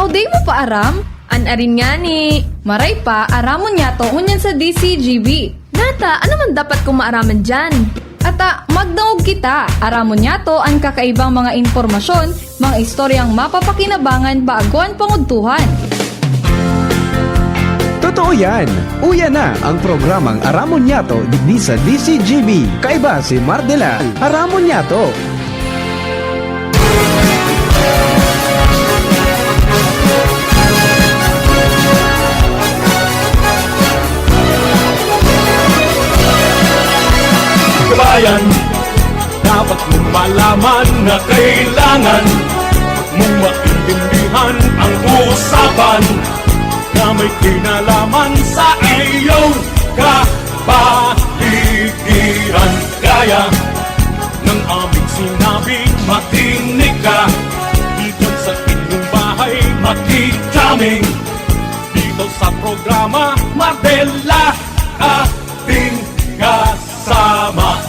di mo pa aram? Anarin nga ni. Maray pa, aramon niya to unyan sa DCGB. Nata, ano man dapat kong maaraman dyan? Ata, magdaog kita. Aramon niya to ang kakaibang mga informasyon, mga istoryang mapapakinabangan baaguan panguntuhan. Totoo yan! Uya na ang programang Aramon Yato digdi sa DCGB. Kaiba si Mardela, Aramon Yato. Kabayan, dapat mong malaman na kailangan mong maintindihan ang usapan na may kinalaman sa iyong kapaligiran. Kaya ng aming sinabi, makinig ka. Dito sa inyong bahay, makikaming. Dito sa programa, Mardela, ating kasama.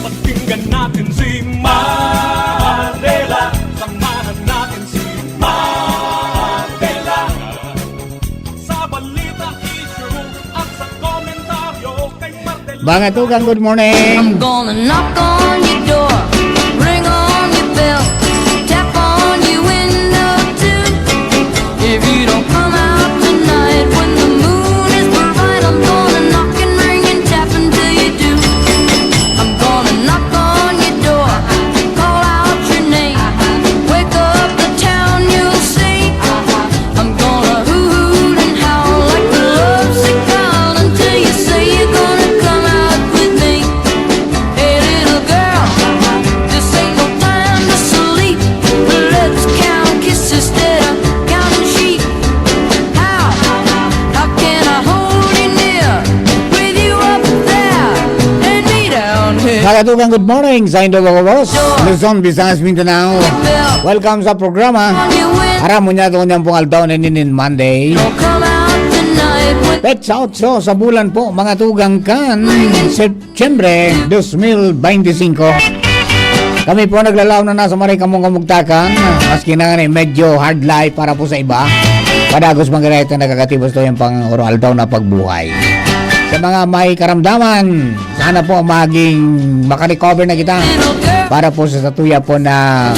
Pakinggan natin si Mardela. Samahan natin si Mardela. Sa balita, issue at sa komentaryo kay Mardela. Mga tugang, good morning. I'm gonna knock on your door, ring on your bell, tap on your window too. If you don't come out tonight when the moon is bright, I'm gonna knock and ring and tap until you do. I'm gonna knock on your door, call out your name, wake up the town, you'll see. I'm gonna hoot and howl like a lovesick child until you say you're gonna come out with me. Hey little girl, this ain't no time to sleep. Let's count kisses instead of counting sheep. How can I hold you near with you up there and me down here? Mga tugang, good morning sa Indo Bogobos, Luzon, Visayas, Mindanao. Welcome sa programa On your wind, Aramon Yato kanyang pong altaw na ninin Monday. don't come out tonight when Pets out so sa bulan po mga tugang kan Setyembre 2025. Kami po naglalaw na nasa maray kamong kamugtakan. Maski na nga medyo hard life para po sa iba. Padagos mga ganito nakakatibos to yung pang oral daw na pagbuhay. Sa mga may karamdaman, sana po maging makarecover na kita little girl para po sa satuya po na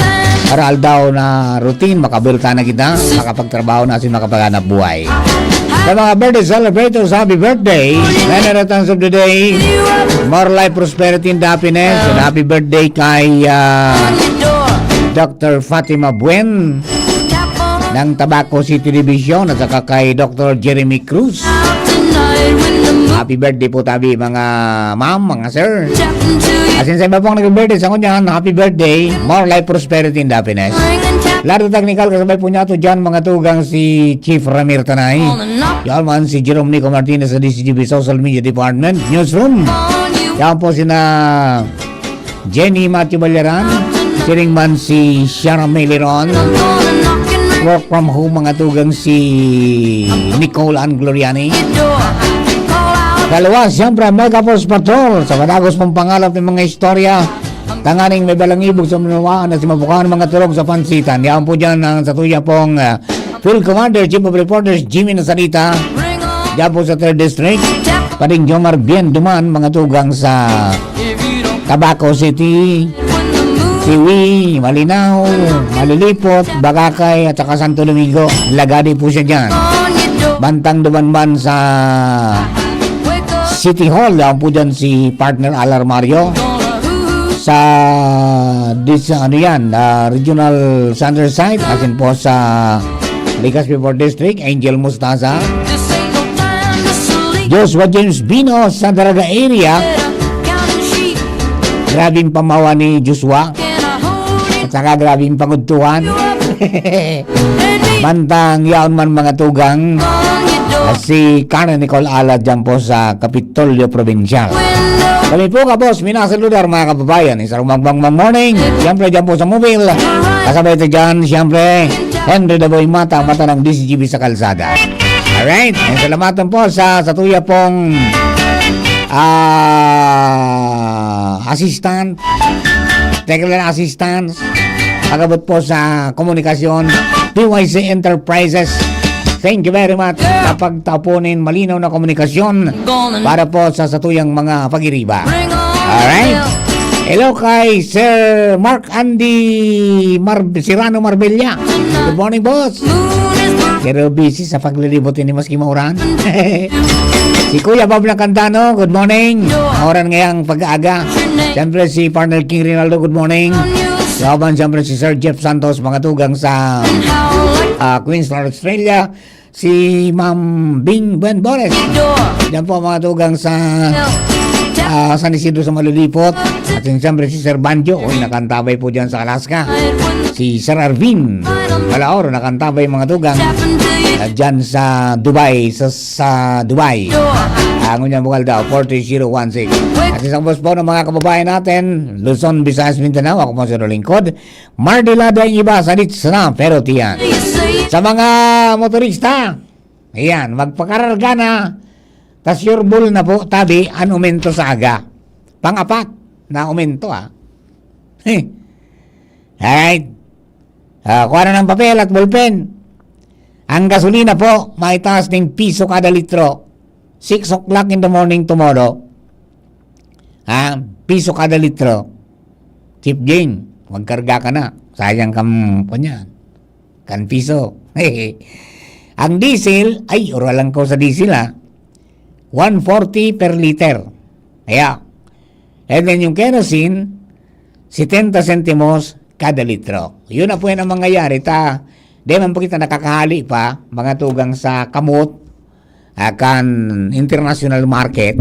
oral daw na routine, makabulta na kita, makapagtrabaho na at makapaghanap buhay. Sa mga birthday celebrators, happy birthday! Many returns of the day. More life, prosperity, and happiness. And happy birthday kay on your door, Dr. Fatima Buen tap on ng Tabaco City Division at saka kay Dr. Jeremy Cruz. out tonight when the moon Happy birthday po tabi mga ma'am, mga sir. tap until you Asin sa iba pong nag-birthday sa kunyan, happy birthday. More life, prosperity, and happiness. ring and tap Laro technical kasabay po niya to dyan mga tugang si Chief Ramir Tanay. on the knock Yan man si Jerome Nico Martinez sa DCGB Social Media Department Newsroom. on you. Yan po sina Jenny Matthew Balyaran. Siring man si Sharon Meliron. I'm gonna knock and ring Work from home mga tugang si Nicole Ann Gloriani. your door, call out Dalawa, siyempre, Mega Force Patrol. Sa madagos pong pangalap ng mga istorya. Tanganing may balangibog sa manawaan at si mabukaan mga turog sa pansitan. Yan po dyan ang sa tuya pong Field Commander, Chief of Reporters, Jimmy Nasarita. ring on Yan po sa 3rd District. tap Paring Jomar Bien Duman, mga tugang sa if you don't Tabaco City, when the moon Tiwi, Malinaw, Malilipot, Bagakay, at saka Santo Domingo. Lagadi po siya dyan. on your door, Bantang Dumanman sa wake up City Hall. Yan po dyan si partner Alar Mario. gonna hoot Sa ano yan, Regional Center Site, asin po sa Legazpi 4th District, Angel Mustaza, this ain't no time to sleep. Joshua James Bino sa Daraga area. Counting sheep, Grabing pamawa ni Joshua can I hold you at saka grabing pangudtuhan. up and me Bantang yaon man mga tugang on your door si Karen Nicole Alad dyan po sa Kapitolyo Provincial. window. Kami po kapos, minasaludar mga kababayan. Isang magbang morning. Siyempre dyan po sa mobile. Kasabay ito dyan, siyempre, Henry Daboy Mata, mata ng DCGB sa kalsada. Alright, and salamatan po sa tuya pong assistant, technical assistance, Pagabot po sa komunikasyon, PYC Enterprises. Thank you very much. Kapag tapunin malinaw na komunikasyon para po sa satuyang mga pag-iriba. Bring on Alright. the bell. Hello kay Sir Mark Andy Sirano Marbella. Good morning, boss. Moon is burning. Pero busy sa paglilibot ni Maski Mauran. Si Kuya Bob Lacandano, good morning. Mauran ngayang pag-aaga. Siyempre si Partner King Rinaldo, good morning. Laban siyempre si Sir Jeff Santos, mga tugang sa Queensland, Australia. Si Ma'am Bing Ben Bores. Diyan po mga tugang sa San Isidro sa Malulipot. At siyempre si Sir Banjo, nakantabay po dyan sa Alaska. Si Sir Arvin Balaor, nakantabay mga tugang dyan sa Dubai, sa Dubai. Ang unyang bukal daw, 43016. At isang boss po ng mga kababayan natin, Luzon, Visayas, Mindanao. Ako po si Rolingkod. Mardilada yung iba, salit na, pero tiyan. Sa mga motorista, ayan, magpakararga na, tas your bull na po, tabi, ang umento sa aga. Pang-apat na umento, Alright. Kuha na ng papel at ballpen. Ang gasolina po, maitaas ng piso kada litro. 6 o'clock in the morning tomorrow. Piso kada litro. Tip Jane, magkarga ka na. Sayang kam po niyan. Kan piso. Ang diesel, ay, uralan ko sa diesel 140 per liter. Kaya. And then yung kerosene, 70 centimos kada litro. Yun na po yan ang mangyayari. Di man po kita nakakahali pa, mga tugang sa kamot, kan international market,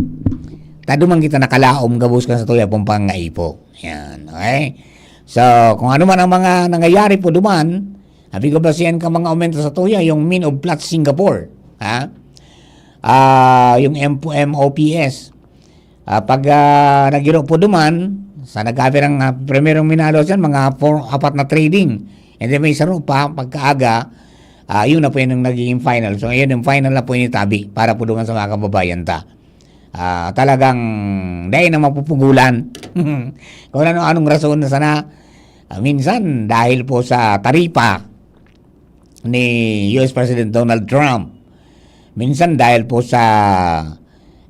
taduman kita nakalaom gabus ka sa tuya pong pangaipo. Yan, okay? So, kung ano man ang mga nangyayari po duman, habi ko ba siyan ka mga aumento sa tuya, yung Min of Platts Singapore, yung MOPS, pag nagiro po duman, sa nag-averang primerong minalo siyan, mga 4 na trading. And then may saro pa, pagkaaga, yun na po yun ang naging final. So, ngayon yung final na po yung tabi para po doon sa mga kababayan ta. Talagang dahil na mapupugulan. Kung anong rason na sana, minsan dahil po sa taripa ni US President Donald Trump. Minsan dahil po sa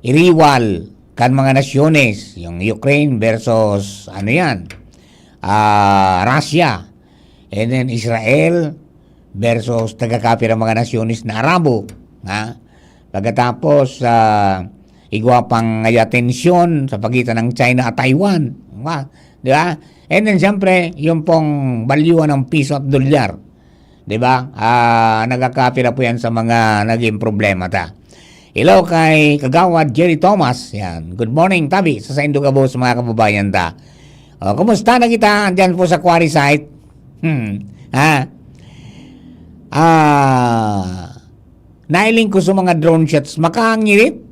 iriwal kan mga nasyones, yung Ukraine versus Russia. And then Israel versus tagakapir ang mga nasyones na Arabo. Pagkatapos, igwa pang tensyon sa pagitan ng China at Taiwan. Di ba? And then, siyempre, yung pong balyuan ng piso at dolyar. Di ba? Nagkakapira po yan sa mga naging problema ta. Hello kay Kagawad Jerry Thomas. Yan. Good morning, Tabi. Sa Saint Ducabo sa mga kababayan ta. Kumusta na kita dyan po sa quarry site? Nailing ko sa mga drone shots. Makangiri?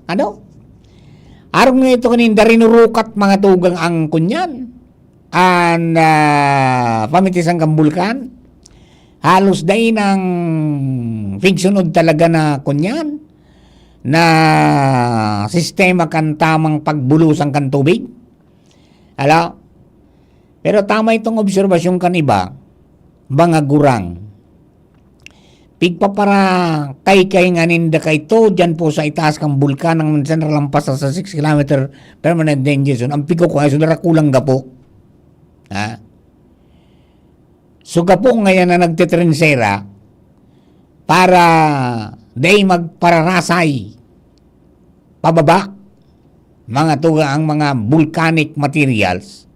Ano? Arong nga ito kanin darinurukat mga tugang ang kunyan. Pamitisang kambulkan. Halos dahi ng fiksunod talaga na kunyan. Na sistema kan tamang pagbulusan kan tubig. Pero tama itong obserbasyon kan iba, mga gurang. Pigpapara kay nganinda kay to dyan po sa itaas kang bulkan ng Central Lampas sa 6 km permanent danger zone. Ang pigo ko ay sudara kulang gapo. So gapo ngayon na nagtitrensera para day magpararasay pababa mga tuga ang mga volcanic materials.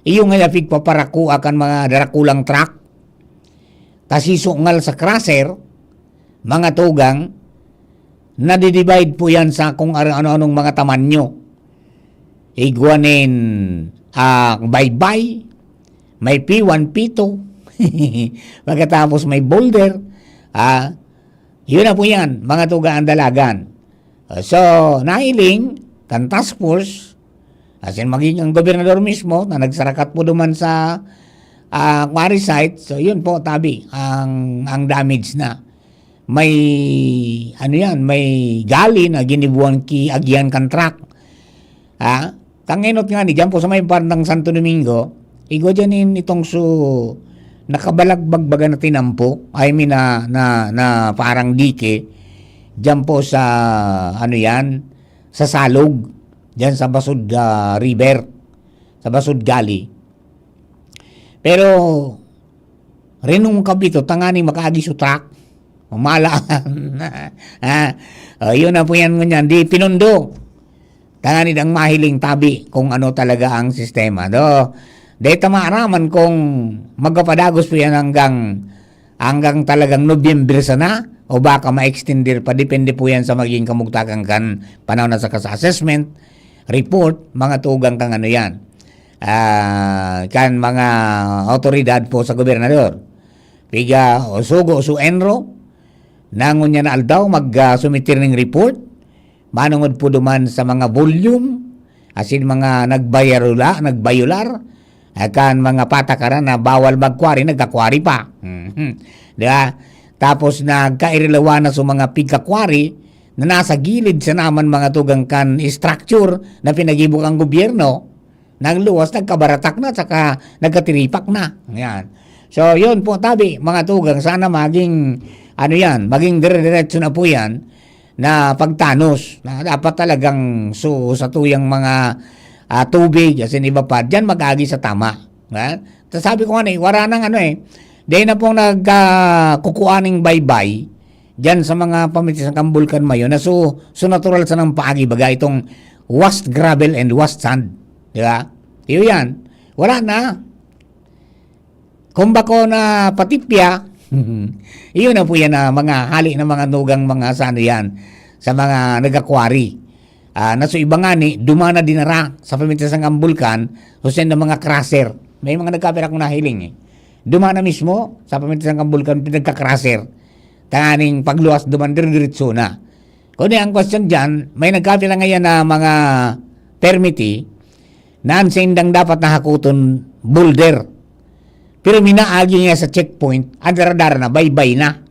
Iyong nga pigpaparaku akan mga darakulang truck kasi sungal sa crusher mga tugang nadidivide po yan sa kung ano-anong mga tamanyo. Iguanin bye-bye, may P1, P2, pagkatapos may boulder, yun na po yan, mga tugang dalagan. So, nailing, kan task force, asin maging ang gobernador mismo, na nagsarakat po duman sa quarry site, so yun po, Tabi, ang damage na. May may gali na ginibuan ki agyan kan truck. Tanginot nga ni dyan po sa may bandang Santo Domingo, Igo dyan itong nakabalagbag baga na tinampo, I mean na parang dike, dyan po sa, ano yan, sa Salog, dyan sa Basud River, sa Basud Gali. Pero, renong kabito, tangani makaagi sa truck, mamalaan. Yun na po yan ngunyan, di pinundo. Tangani ang mahiling tabi kung ano talaga ang sistema. Dito maaraman kung magpapadagos po yan hanggang talagang Nobyembre sana o baka ma-extender pa. Depende po yan sa magiging kamugtakan kan panahon na sa assessment, report, mga tugang kang ano yan. Kan mga otoridad po sa gobernador. Piga o sugo o enro, nangon niya na aldaw mag-sumitir ng report, manungod po duman sa mga volume, asin mga nagbayular, kan mga patakaran na bawal magkwari, nagkakwari pa. Diba? Tapos nagkairilawan na sa mga pigkakwari na nasa gilid sa naman mga tugang kan structure na pinagibok ang gobyerno, nagluwas, nagkabaratak na, saka nagkatiripak na. Yan. So, yun po, tabi, mga tugang, sana maging, maging dire-diretso na po yan, na pagtanos, na dapat talagang sa tuyang mga tubig, as in iba pa, dyan mag-agi sa tama. Tapos sabi ko wala nang dahil na pong nagkukuaning baybay, dyan sa mga pamitis ng Kambulkan mayo, na so natural sa ng paagi baga itong washed gravel and washed sand. Diba? Iyo yan. Wala na. Kung bako na patipya, iyo na po yan na mga hali na mga nugang mga sano yan, sa mga nagakwari. Naso iba nga dumana dinara sa pamitas ng Kambulkan, husin na mga crusher. May mga nagkapira kong nahiling Dumana mismo sa pamitas ng Kambulkan, pinagka-crusher. Tanganing pagluwas duman diretso na. Kundi ang question dyan, may nagkapira ngayon na mga permiti na ansindang dapat nahakuton boulder. Pero minaagi niya sa checkpoint, andara-dara na, bye-bye na.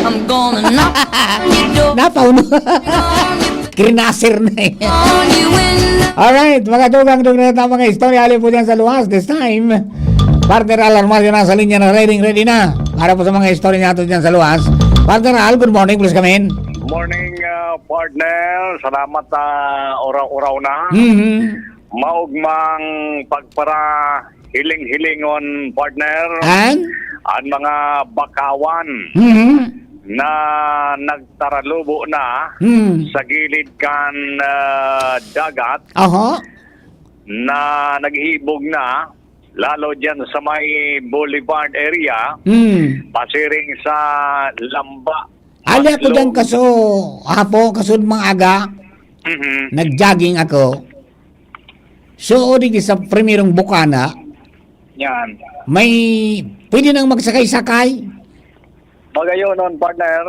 I'm gonna knock on your door, Napauno. on your Krinasir na on your window. Alright, mga tugang na mga istorya alin po dyan sa luwas. This time, Partner Al Armario na sa linya na ready na. Para po sa mga istorya natin dyan sa luwas. Partner Al, good morning, please come in. Morning, partner. Salamat oraw-oraw na. Maugmang pagpara hiling-hilingon, partner. And? Ang mga bakawan na nagtaralubo na sa gilid kan dagat na naghibog na, lalo dyan sa may Boulevard area, pasiring sa Lamba. Ali ako dyan kasud mga aga, nag-jogging ako. So, di sa primerong bukana, Yan. may pwede nang magsakay-sakay. Magayon nun, partner.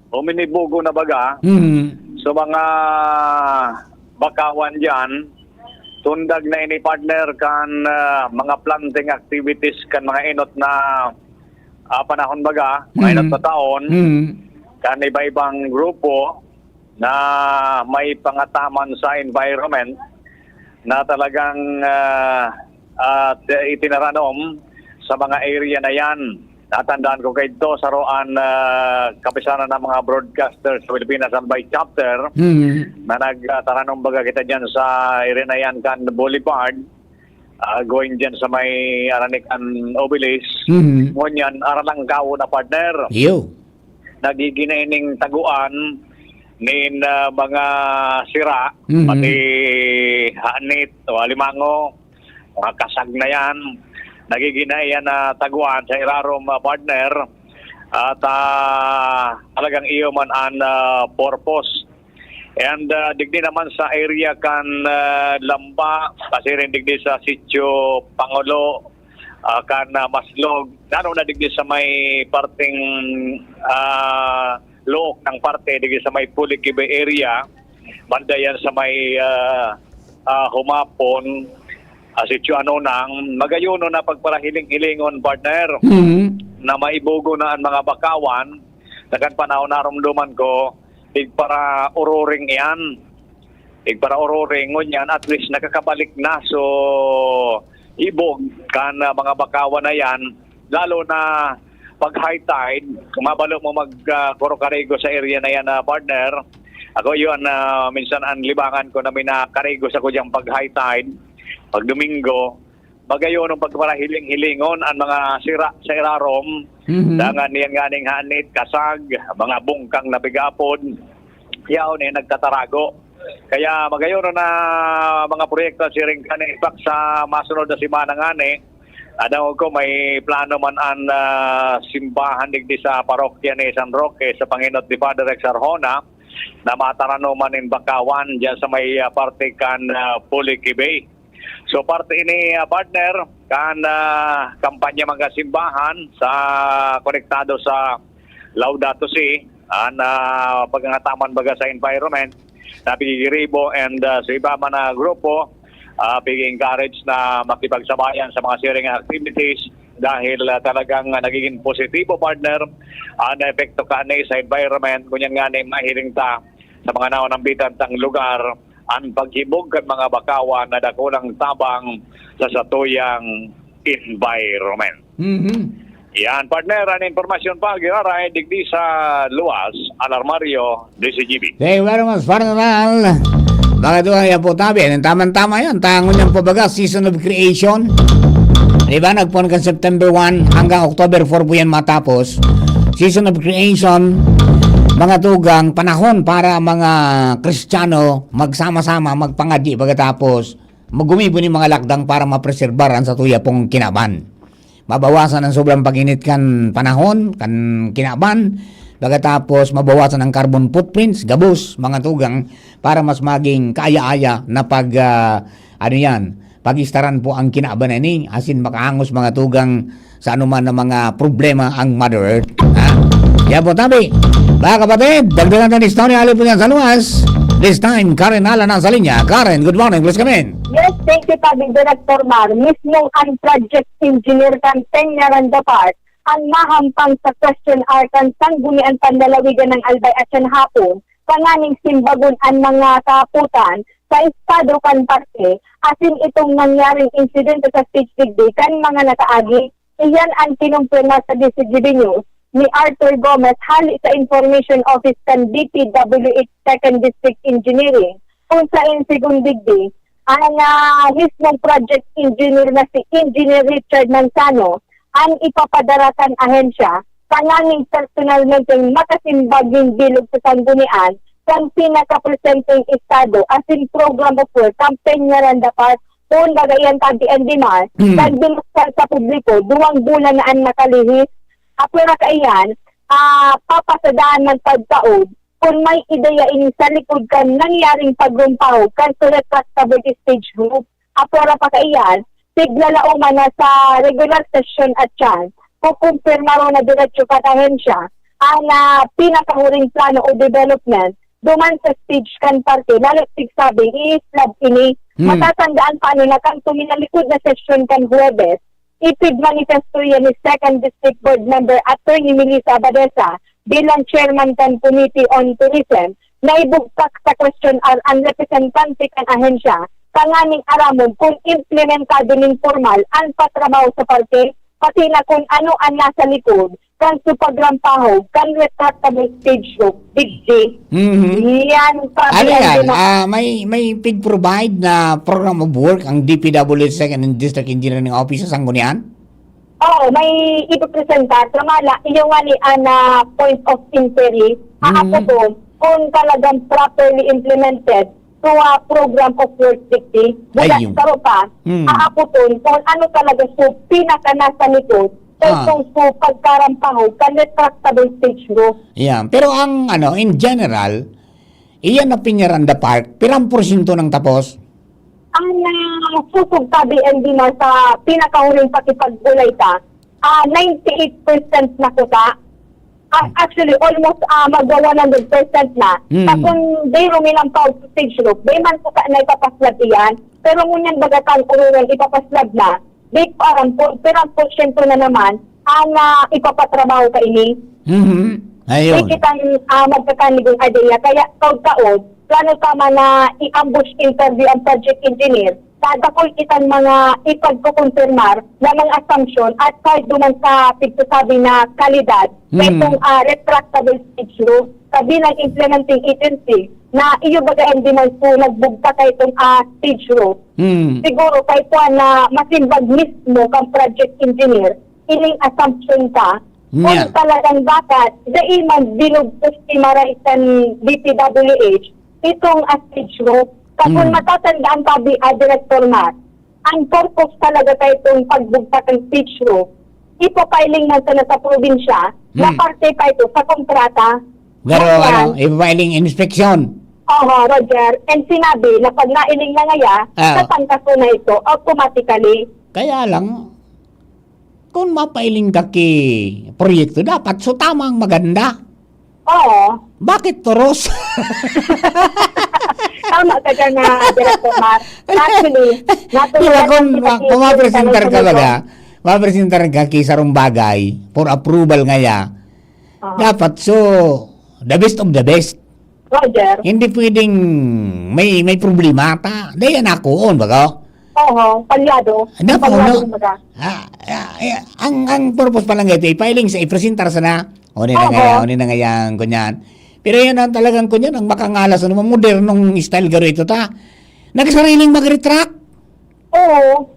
Uminibugo na baga. So mga bakawan dyan, tundag na ini partner kan mga planting activities kan mga inot na panahon baga, mga inot na taon, kan iba-ibang grupo na may pangataman sa environment na talagang itinaranom sa mga area na yan. Natandaan ko kayo ito sa roan kapisanan ng mga broadcasters sa Pilipinas by chapter na nagtaranong baga kita dyan sa area na yan kan Boulevard, going dyan sa may Aranican Obelisk. Ngunyan, aralang kao na partner. Nagiginainin taguan nin mga sira, pati hanit o alimango, mga kasag na yan, nagiginayan na taguan sa irarom partner, at talagang iyo man ang purpose. And digdi naman sa area kan Lamba, kasi rin digdi sa sitio Pangulo, kan Maslog, lalo na digdi sa may parting look ng parte digdi sa may Pulikibe area, banda yan sa may Humapon, sitio Anonang, magayuno na pagparahiling-hilingon partner, na maibugo na ang mga bakawan, nagan panahon narumduman ko, para ururing yan. para ururing ngunyan at least nakakabalik na so ibog kan mga bakawan na yan lalo na pag high tide kumabalo mo mag karo-karigo sa area na yan partner ako yun minsan ang libangan ko na minakarigo sa kudyang pag high tide pag Domingo bagayon ng pagparahiling-hilingon ang mga sira sa irarom dangan niyan ganing hanit kasag mga bungkang nabigapod yaw ni nagtatarago kaya magayon na mga proyekto siring kanipak sa masunod na simana ngani. Adang ko may plano man ang simbahan digdi sa parokya ni San Roque sa Panginot ni Father Rex Arjona na matarano man in Bakawan diyan sa may parte kan Puliki Bay. So parte ini partner kan kampanya mga simbahan sa konektado sa Laudato Si an pagngataman baga sa environment na pigiribo and sa iba man na grupo pig-encourage na makipagsabayan sa mga sharing activities dahil talagang nagiging positibo partner ang epekto kanay sa environment kunyan nga na mahiling ta sa mga naunambitan tang lugar ang paghibog kan mga bakawan na dakulang tabang sa satuyang environment. Yan, partner, ang informasyon pa, giraray, digdi sa luwas, alarmaryo, DCGB. Thank you very much, partner. Bakit doon yan po tabi? Tama-tama yan. Tangon yan po baga, season of creation. Diba, nagpuan ka September 1 hanggang October 4 po yan matapos. Season of creation, mga tugang panahon para mga Kristiyano magsama-sama, magpangadi pagkatapos magumibo ni mga lakdang para mapreserbaran sa tuya pong kinaban. Mabawasan ang sobrang pag-init kan panahon, kan kinaban, pagkatapos mabawasan ang carbon footprints, gabos, mga tugang, para mas maging kaaya-aya na pag-istaran po ang kinaban na ini, asin makaangos mga tugang sa anuman na mga problema ang Mother Earth. Ha? Kaya po tabi, mga kapatid, dagdagan natin istorya alin po yan sa luwas. This time, Karen Ala na sa linya. Karen, good morning, please come in. Yes, thank you, Tabi Director Mar. Mismong ang project engineer kan Tenyaran Dapart ang mahampang sa question hour kan sanggunian pandalawigan ng Albay at San Hapon, panganing simbagon ang mga kaputan sa estado kan parte, asin itong nangyaring insidente sa stage digdi kan mga nakaagi. Iyan ang kinumpirma sa DCGB News ni Arthur Gomez hali sa Information Office kan DPWH 2nd District Engineering kung sa insigung digdi ang mismong project engineer na si Engineer Richard Manzano ang ipapadarakan ahensya panganing personalmente makasimbaging bilog sa sanggunian kang pinaka-presenting estado as in program of work campaign nga randa part kung bagayan tabi and demand nagbinuksal sa publiko duwang bulan na ang nakalihis apura kaiyan papasadaan ng pagtaod kung may ideya ini sa likod kan nangyaring pagrumpaw kan sulat stability stage group apura pa kaiyan tiglalauman na sa regular session at chance kukumpirma ro na diretso katahensya ang pinakahuring plano o development duman sa stage kan parte lalo sabi i-slab ini matatandaan pa na kang tuminalikod na session kan Huwebes ipig manifesto yan ni 2nd District Board Member Attorney Melissa Abadesa bilang Chairman kan Committee on Tourism na ibugtak sa question ang representante kan ahensya kanganing aramon kung implementado ning formal ang patrabaho sa parte pati na kung ano ang nasa likod kan supagrampaho kan retractable stage group Big J. Yan pa. Ano yan? May pig-provide na program of work ang DPWH 2nd District Engineering Office sa Sanggunian? Oo, may ipipresenta. Tramala, yung nga ni point of inquiry, ako po, kung talagang properly implemented to a program of work dictate, bulat karo pa, ako po, kung ano talaga so pinaka nasa likod, itong so pagkarampaho, kan retractable stage group. Yeah, pero ang in general, iyan na Piñaranda Park, pirang porsyento ng tapos? Ang susog tabi and na sa pinakahuling pakipagbulay ta, 98% na kuta. Actually, almost magwa 100% na. Tapos they ruminang pa sa stage group, may man kuta na ipapaslab iyan, pero ngunyan bagatang kurungan ipapaslab na, di parang pirang porsyento na naman ang ipapatrabaho ka ini. Ayun. Di kitang magkakanigong idea. Kaya taon plano tama na i-ambush interview ang project engineer, dadakol kitang mga ipagkukonfirmar na mga assumption at kahit duman sa pagsasabi na kalidad sa itong retractable stage roof sa bilang implementing agency na iyo bagayan di man po nagbugta ka itong stage roof. Siguro kay po na masimbag mismo kang project engineer, ining assumption ka Yeah. kung talagang dapat daiman binugtos si Maraitan DPWH itong stage roof. Kapag matatandaan pa Director Matt, ang purpose talaga tayo itong pagbugtak ng stage roof, ipapiling man sana sa probinsya na parte pa ito sa kontrata. Pero Ngayon, i-filing inspection. Roger, and sinabi na pag nailing na ngaya, natangkaso na ito automatically. Kaya lang, kung mapailing ka ki proyekto, dapat so tamang maganda. Oo. Bakit toros? Tama ka dyan na, Director Matt. Actually, Diba kung mapresentar ka baga, mapresentar ka ki sarong bagay for approval ngaya, dapat so, the best of the best. Roger. Hindi pwedeng may problema ta. Dayan ako on baga. Oo, palyado. Dapat Palyado no. baga. Ang purpose pa lang ito, i-filing sa i-presentar sana. O na ngayon, kunyan. Pero yan ang talagang kunyan, ang makangalas, ano, modernong style garo ito ta. Nagsariling mag-retract. Oo.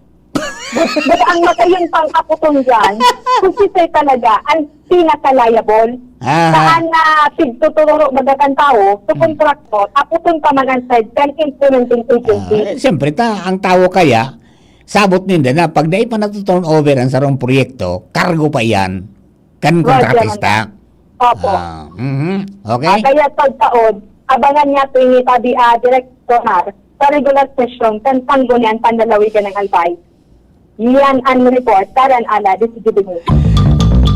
But ang makayon pang kaputong dyan, kung sisay talaga, ang pinaka-liable. Saan na pigtuturo magagang tao, to contractor, aputong pa man ang side, can implementing agency. Siyempre ta, ang tao kaya, sabot ninda na pag dahil pa natuturn over ang sarong proyekto, cargo pa yan, kan kontratista. Opo. Okay? Kaya taon, abangan niya ito yung tabi Director Mar sa regular session kan panggunian panlalawigan ng Albay. Yan ang report, Karan Ala, DCGB News.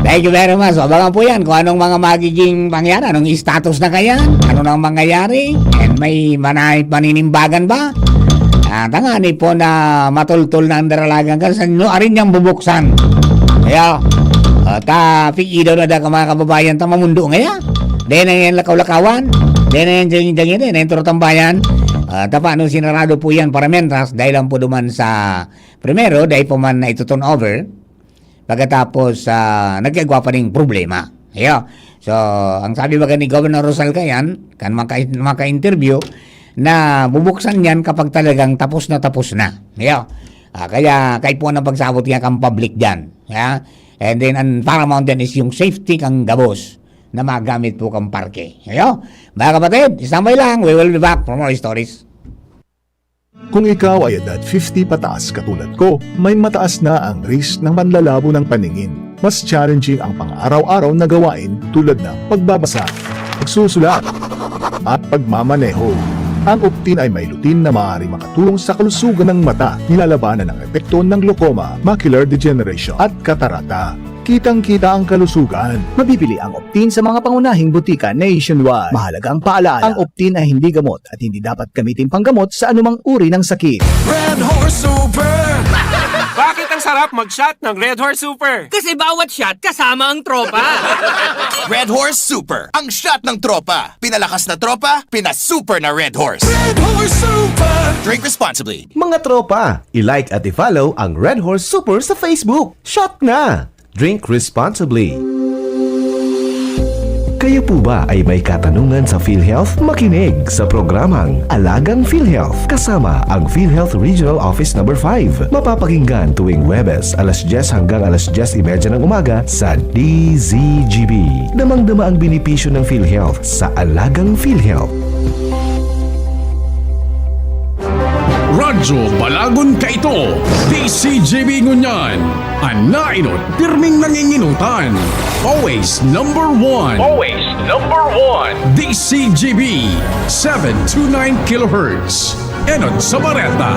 Thank you very much. So, abangan po yan kung anong mga magiging mangyari, anong status na kaya, ano nang mangyayari, and may maninimbagan ba? Tangani po na matultol na ang daralagan ka sa inyo, arin niyang bubuksan. Kaya, pikidaw na ka mga kababayan ta mamundo ngaya. Dahil na yan lakaw-lakawan, dahil na yan dyan-dyan, dahil na yan turutambayan. Paano sinarado po yan para mentras dahil lang po duman sa primero, dahil po man na ito turn over. Pagkatapos, nagkagawa pa rin problema. Ayo. So, ang sabi ba ni Governor Rosal Kayan, kan maka-interview, na bubuksan yan kapag talagang tapos na. Ayo. Kaya kahit po na pagsabot niya kang public dyan. Yeah? And then, ang paramount dyan is yung safety kang gabos na magamit po kang parke. Ayo. Mga kapatid, isambay lang. We will be back for more stories. Kung ikaw ay edad 50 pataas katulad ko, may mataas na ang risk ng panlalabo ng paningin. Mas challenging ang pang-araw-araw na gawain tulad ng pagbabasa, pagsusulat, at pagmamaneho. Ang Optin ay may lutin na maaari makatulong sa kalusugan ng mata, nilalabanan ng epekto ng glaucoma, macular degeneration at katarata. Kitang-kita ang kalusugan. Mabibili ang Optin sa mga pangunahing butika nationwide. Mahalaga ang paalala, ang Optin ay hindi gamot at hindi dapat gamitin panggamot sa anumang uri ng sakit. Red Horse Super! Bakit ang sarap mag-shot ng Red Horse Super? Kasi bawat shot kasama ang tropa. Red Horse Super, ang shot ng tropa. Pinalakas na tropa, pinasuper na Red Horse. Red Horse Super! Drink responsibly. Mga tropa, i-like at i-follow ang Red Horse Super sa Facebook. Shot na! Drink responsibly. Kayo po ba ay may katanungan sa PhilHealth? Makinig sa programang Alagang PhilHealth kasama ang PhilHealth Regional Office No. 5. Mapapakinggan tuwing Huwebes alas 10 hanggang alas 10:30 ng umaga sa DZGB. Damang-dama ang benepisyo ng PhilHealth sa Alagang PhilHealth. Radyo Balagon Kaito, DCGB Ngunyan, Anainot, pirming nanginginutan. Always number one. Always number one. DCGB, 729 kHz. Enod sa Bareta,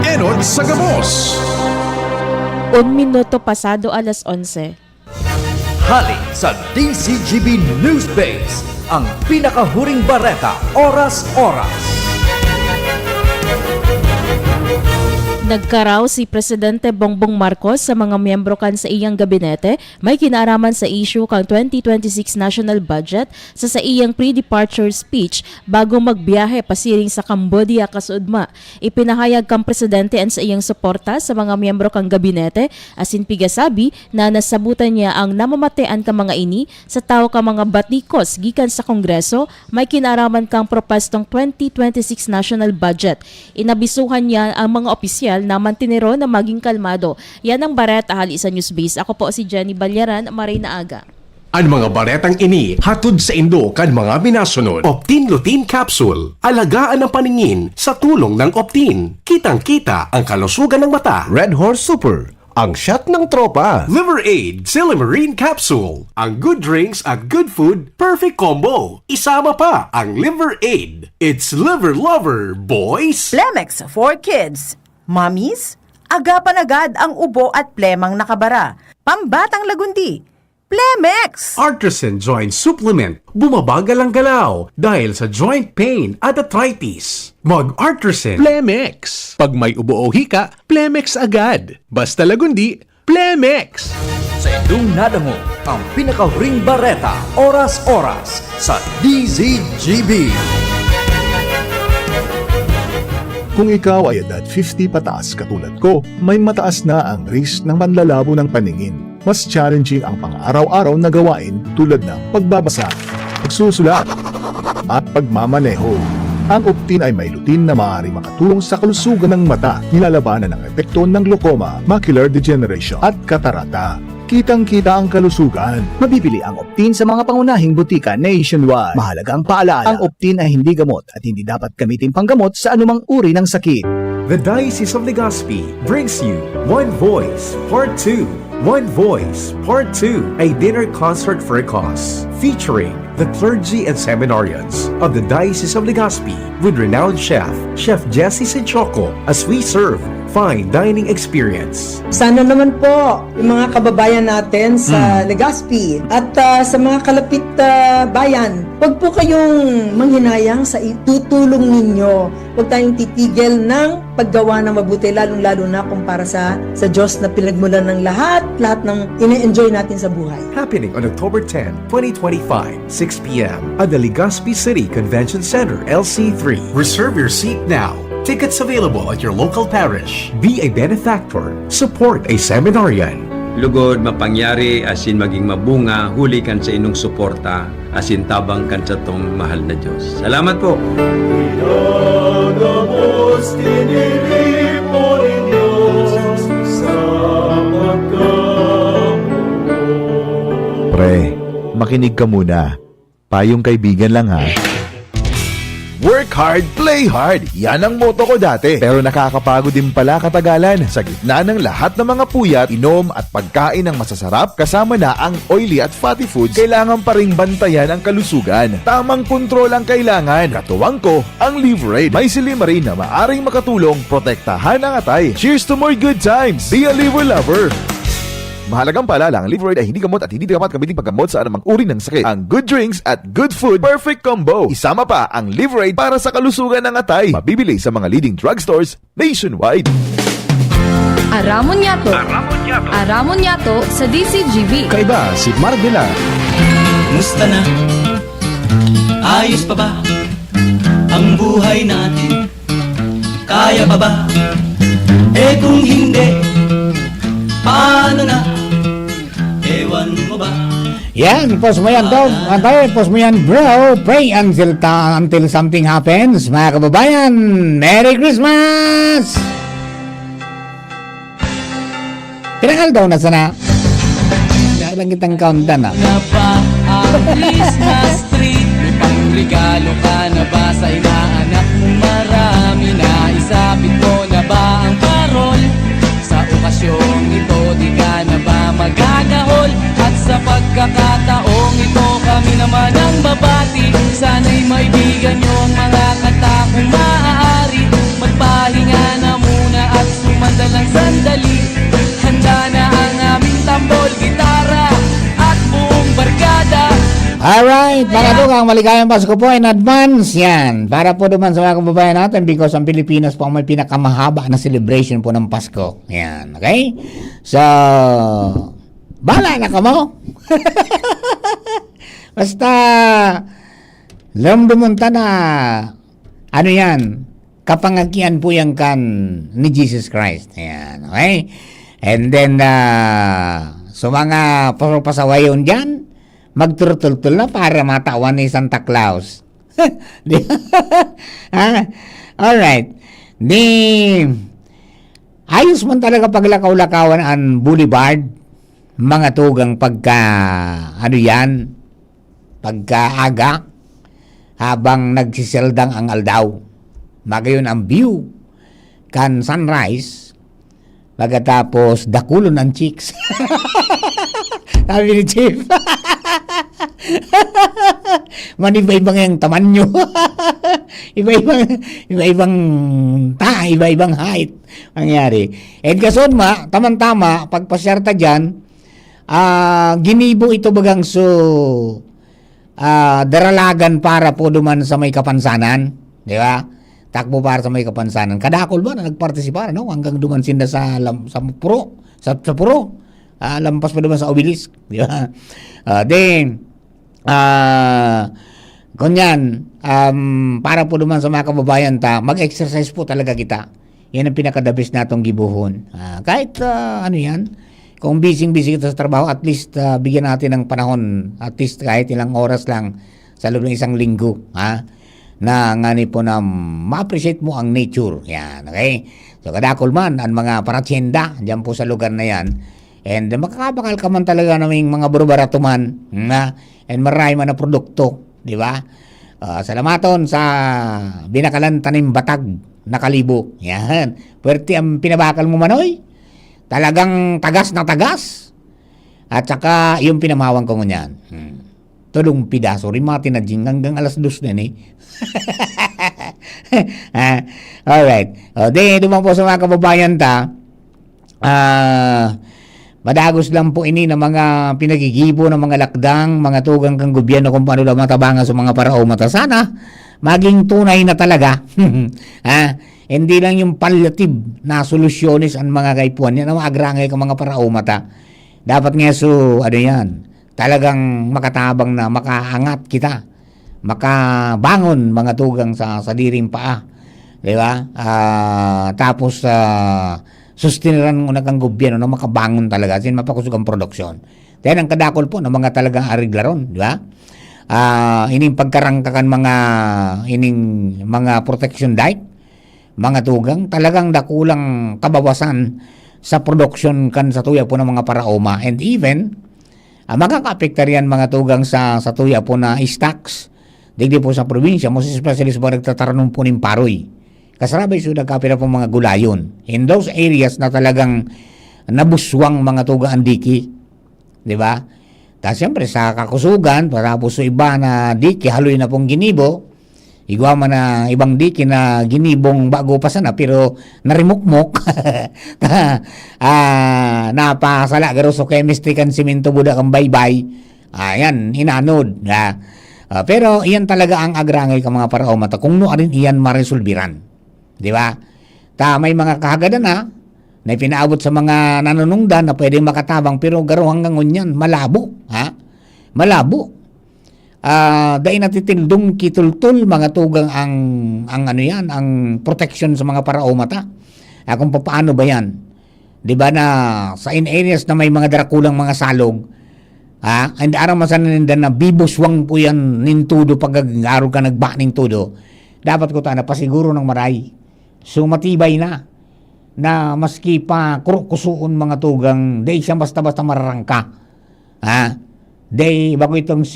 Enod sa Gabos. 1 minuto pasado alas 11. Hali sa DCGB Newsbase, ang pinakahuring bareta, oras-oras. Nagkaraw si Presidente Bongbong Marcos sa mga miyembro kan sa iyang gabinete may kinaaraman sa issue kang 2026 national budget sa iyang pre-departure speech bago magbiyahe pasiring sa Cambodia kasudma. Ipinahayag kang Presidente ang sa iyang suporta sa mga miyembro kang gabinete asin pigasabi na nasabutan niya ang namamatean ka mga ini sa tao ka mga batikos gikan sa Kongreso may kinaaraman kang propestong 2026 national budget. Inabisuhan niya ang mga opisyal na mantinero na maging kalmado. Yan ang Bareta hali sa Newsbase. Ako po si Jenny Balyaran, Maray na Aga. Ang mga baretang ini hatod sa Indo kan mga binasunod. Optin Lutein Capsule. Alagaan ang paningin sa tulong ng Optin. Kitang-kita ang kalusugan ng mata. Red Horse Super, ang shot ng tropa. Liver Aid Silimarine Capsule. Ang good drinks at good food, perfect combo. Isama pa ang Liver Aid. It's liver lover, boys! Plemex for kids. Mommies, agapan agad ang ubo at plemang nakabara. Pambatang lagundi. Plemex! Artisan Joint Supplement. Bumabagal ang galaw dahil sa joint pain at arthritis. Mag-Artisan Plemex. Pag may ubo o hika, Plemex agad. Basta lagundi, Plemex. Sa inyong nadango ang pinakahuring bareta, oras-oras sa DZGB. Kung ikaw ay edad 50 pataas katulad ko, may mataas na ang risk ng panlalabo ng paningin. Mas challenging ang pang-araw-araw na gawain tulad ng pagbabasa, pagsusulat, at pagmamaneho. Ang Optin ay may lutein na maaaring makatulong sa kalusugan ng mata, nilalabanan ng epekto ng glaucoma, macular degeneration at katarata. Kitang-kita ang kalusugan. Mabibili ang Optin sa mga pangunahing butika nationwide. Mahalaga ang paalala, ang Optin ay hindi gamot at hindi dapat gamitin panggamot sa anumang uri ng sakit. The Diocese of Legazpi brings you One Voice Part 2. One Voice Part 2, a dinner concert for a cause, featuring the clergy and seminarians of the Diocese of Legazpi with renowned chef, Chef Jesse Senchoco, as we serve fine dining experience. Sana naman po yung mga kababayan natin sa Legazpi at sa mga kalapit bayan, huwag po kayong manghinayang sa itutulong ninyo. Huwag tayong titigil ng paggawa ng mabuti, lalong-lalo na kumpara sa Diyos na pinagmulan ng lahat ng ine-enjoy natin sa buhay. Happening on October 10, 2025, 6 p.m. at the Legazpi City Convention Center, LC3. Reserve your seat now. Tickets available at your local parish. Be a benefactor. Support a seminarian. Lugod mapangyari asin maging mabunga huli kan sa inong suporta asin tabang kan sa tong mahal na Diyos. Salamat po. Pre, makinig ka muna. Payong kaibigan lang ha. Work hard, play hard. Yan ang motto ko dati. Pero nakakapagod din pala katagalan. Sa gitna ng lahat ng mga puyat, inom at pagkain ng masasarap, kasama na ang oily at fatty foods, kailangan pa ring bantayan ang kalusugan. Tamang kontrol ang kailangan. Katuwang ko, ang Liver Aid. May Silimarine na maaring makatulong protektahan ang atay. Cheers to more good times. Be a liver lover. Mahalagang paalala, ang Liver Aid ay hindi gamot at hindi dapat gamitin paggamot sa anumang uri ng sakit. Ang good drinks at good food, perfect combo. Isama pa ang Liver Aid para sa kalusugan ng atay. Mabibili sa mga leading drugstores nationwide. Aramon Yato sa DCGB. Kaiba si Marvela. Musta na? Ayos pa ba ang buhay natin? Kaya pa ba? Eh kung hindi, paano na? Ewan mo ba? Yan, post mo yan, Dog. Antay, post mo yan, bro. Pray until something happens. Mga kababayan, Merry Christmas! Pinangal daw na sana. Dahil lang kitang kauntan, ha? Na ba ang Christmas tree? May pangregalo ka na ba sa inaanak mo? Marami na isapit mo na ba ang parol? Sa okasyong ito, di ka na ba magagahol? At sa pagkakataong ito, kami naman ang babati. Sana'y maibigan nyo ang mga kanta kung maaari. Magpahinga na muna at sumandalang sandali. Handa na ang aming tambol, gitara at buong barkada. Alright, mga tugang, maligayang Pasko po in advance yan. Para po naman sa mga kababayan natin because ang Pilipinas po ang may pinakamahaba na celebration po ng Pasko. Yan, okay? So, bala na ka mo. Basta, dumunta na, ano yan, kapangakian po yan kan ni Jesus Christ. Yan, okay? And then, so mga pasawayon dyan, magturtul-tul na para matawan ni Santa Claus. Alright. Ayos man talaga paglakaw-lakawan ang boulevard, mga tugang pagkaaga, habang nagsiseldang ang aldaw. Magayon ang view kan sunrise, pagkatapos dakulon ang chicks. Sabi ni Chief. Iba-ibang yung tamanyo. iba-ibang height nangyari. And kason tama-tama, pagpasyarta dyan, ginibo ito bagang daralagan para po duman sa may kapansanan. Di ba? Takbo para sa may kapansanan. Kadakol ba na nagpartisipar, no? Hanggang duman sinda sa puro. Lampas pa naman sa obelisк, di ba? Kunyan, para po naman sa mga kababayan mag-exercise po talaga kita. Yan ang pinakadabis natong gibuhon. Kahit ano yan, kung busy kita sa trabaho, at least bigyan natin ng panahon, at least kahit ilang oras lang sa loob ng isang linggo, na ngani po na ma-appreciate mo ang nature. Yan, okay? So kadakol man, ang mga paratyenda, dyan po sa lugar na yan, and makakabakal ka man talaga naming mga burbaratuman and marami man na produkto, di ba? Salamaton sa binakalan tanim batag na kalibo. Yan. Pwerte ang pinabakal mo manoy. Talagang tagas na tagas. At saka yung pinamawang ko ngunyan. Tulong pidaso. Rimati na jing hanggang alas 2 na Alright. Dumang po sa mga kababayan madagos lang po ini ng mga pinagigibo ng mga lakdang, mga tugang kang gobyerno kung paano lang matabangan sa mga parao mata. Sana maging tunay na talaga. Hindi lang yung palliative na solusyones ang mga kaipuan. Yan ang agrangay ka mga parao mata. Dapat nga talagang makatabang na makaangat kita. Makabangon mga tugang sa sadiring paa. Di ba? Tapos sustiniran mo na kang gobyerno na makabangon talaga sin mapakusog ang produksyon. Then ang kadakol po ng mga talagang ariglaron, di ba? Ining pagkarangkakan mga protection dike, mga tugang, talagang dakulang kabawasan sa produksyon kan sa tuya po ng mga paraoma, and even makaka-apektar yan mga tugang sa tuya po na stocks digdi po sa probinsya, most especially sa mga nagtataranong po ng paroy. Kasarabay sudah kapira po mga gulayon. In those areas na talagang nabuswang mga tuga andiki. Di ba? Tapos siyempre sa kakusugan, para po sa iba na diki, haloy na pong ginibo. Igwa man na ibang diki na ginibong bago pa sana, pero narimukmok. Napasala garo so chemistry kan simento buda kang baybay. Ayan, inanod. Pero iyan talaga ang agrangay ka mga parao mata. Kung no rin iyan maresolbiran. Di ba? May mga kahagadan na pinaabot sa mga nanunungdan na pwedeng makatabang, pero garo hanggang ngunyan, malabo. Malabo. Dahil natitindong kitultul mga tugang ang protection sa mga parao mata. Kung paano ba yan? Di ba na sa areas na may mga darakulang mga salog, and arang masananindan na bibuswang po yan nintudo pag araw ka nagbaning tudo, dapat ko na pasiguro ng maray. So matibay na maski pa kusuon mga tugang, day siya basta-basta mararangka. Day bago itong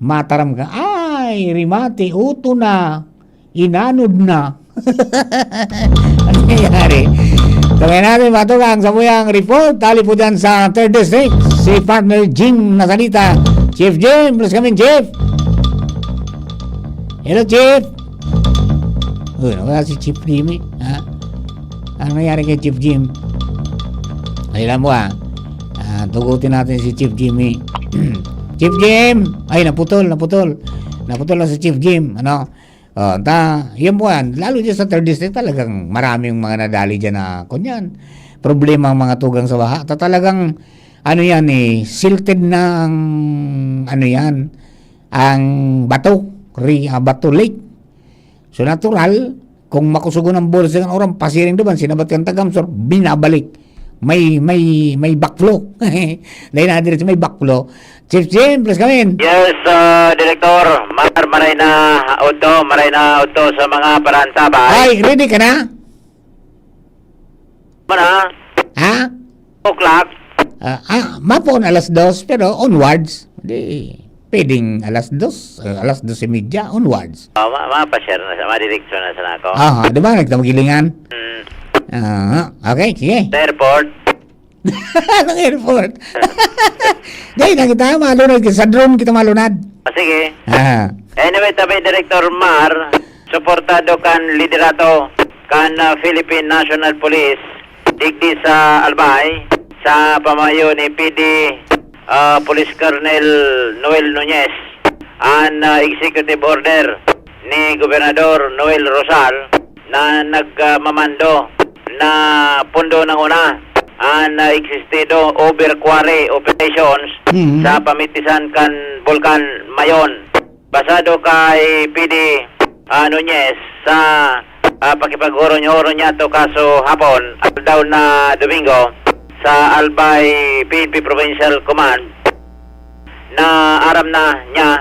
mataram ka, ay rimati, uto na, inanod na. Ano nangyayari? Kaya natin matugang sa muyang report, tali po dyan sa 3rd District, si partner Jim Nasalita. Chief Jim, please come in, Chief. Hello, Chief. Wala si Chief Jimmy. Ano nangyari kay Chief Jim? Alam mo tugutin natin si Chief Jimmy. Chief Jim. Ay, naputol. Naputol na si Chief Jim. Ano? Yun po yan. Lalo dyan sa 3rd District, talagang maraming mga nadali dyan na, kunyan, problema ang mga tugang sa baha. Talagang, ano yan silted na ang, ano yan, ang bato lake. So, natural, kung makusugo ng bola sa orang, pasiring doon, sinabat kang tagamsor, binabalik. May backflow. Dahil na diretso may backflow. Chief Jim, please come in. Yes, Director. Maray na auto sa mga paranta ba? Ay, ready ka na? Mana? Ha? O'clock? Mapon alas 2, pero onwards. Di, pwedeng alas 2, alas 2:30, onwards. Mapashare na sa madireksyon na sa ako. Di ba? Nagtamagilingan? Okay, sige. Sa airport? Anong airport? Dahil na kita malunad. Sa drone kita malunad. Sige. Anyway, tabi Director Mar, suportado kan liderato kan Philippine National Police digdi sa Albay sa pamayo ni PD Police Colonel Noel Nunez an executive order ni Gobernador Noel Rosal na nagmamando na pundo ng una an existido over quarry operations sa pamitisan kan Bulkan Mayon. Basado kay PD Nunez sa pakipag-horo niya to kaso hapon at daw na Domingo sa Albay PNP Provincial Command na aram na niya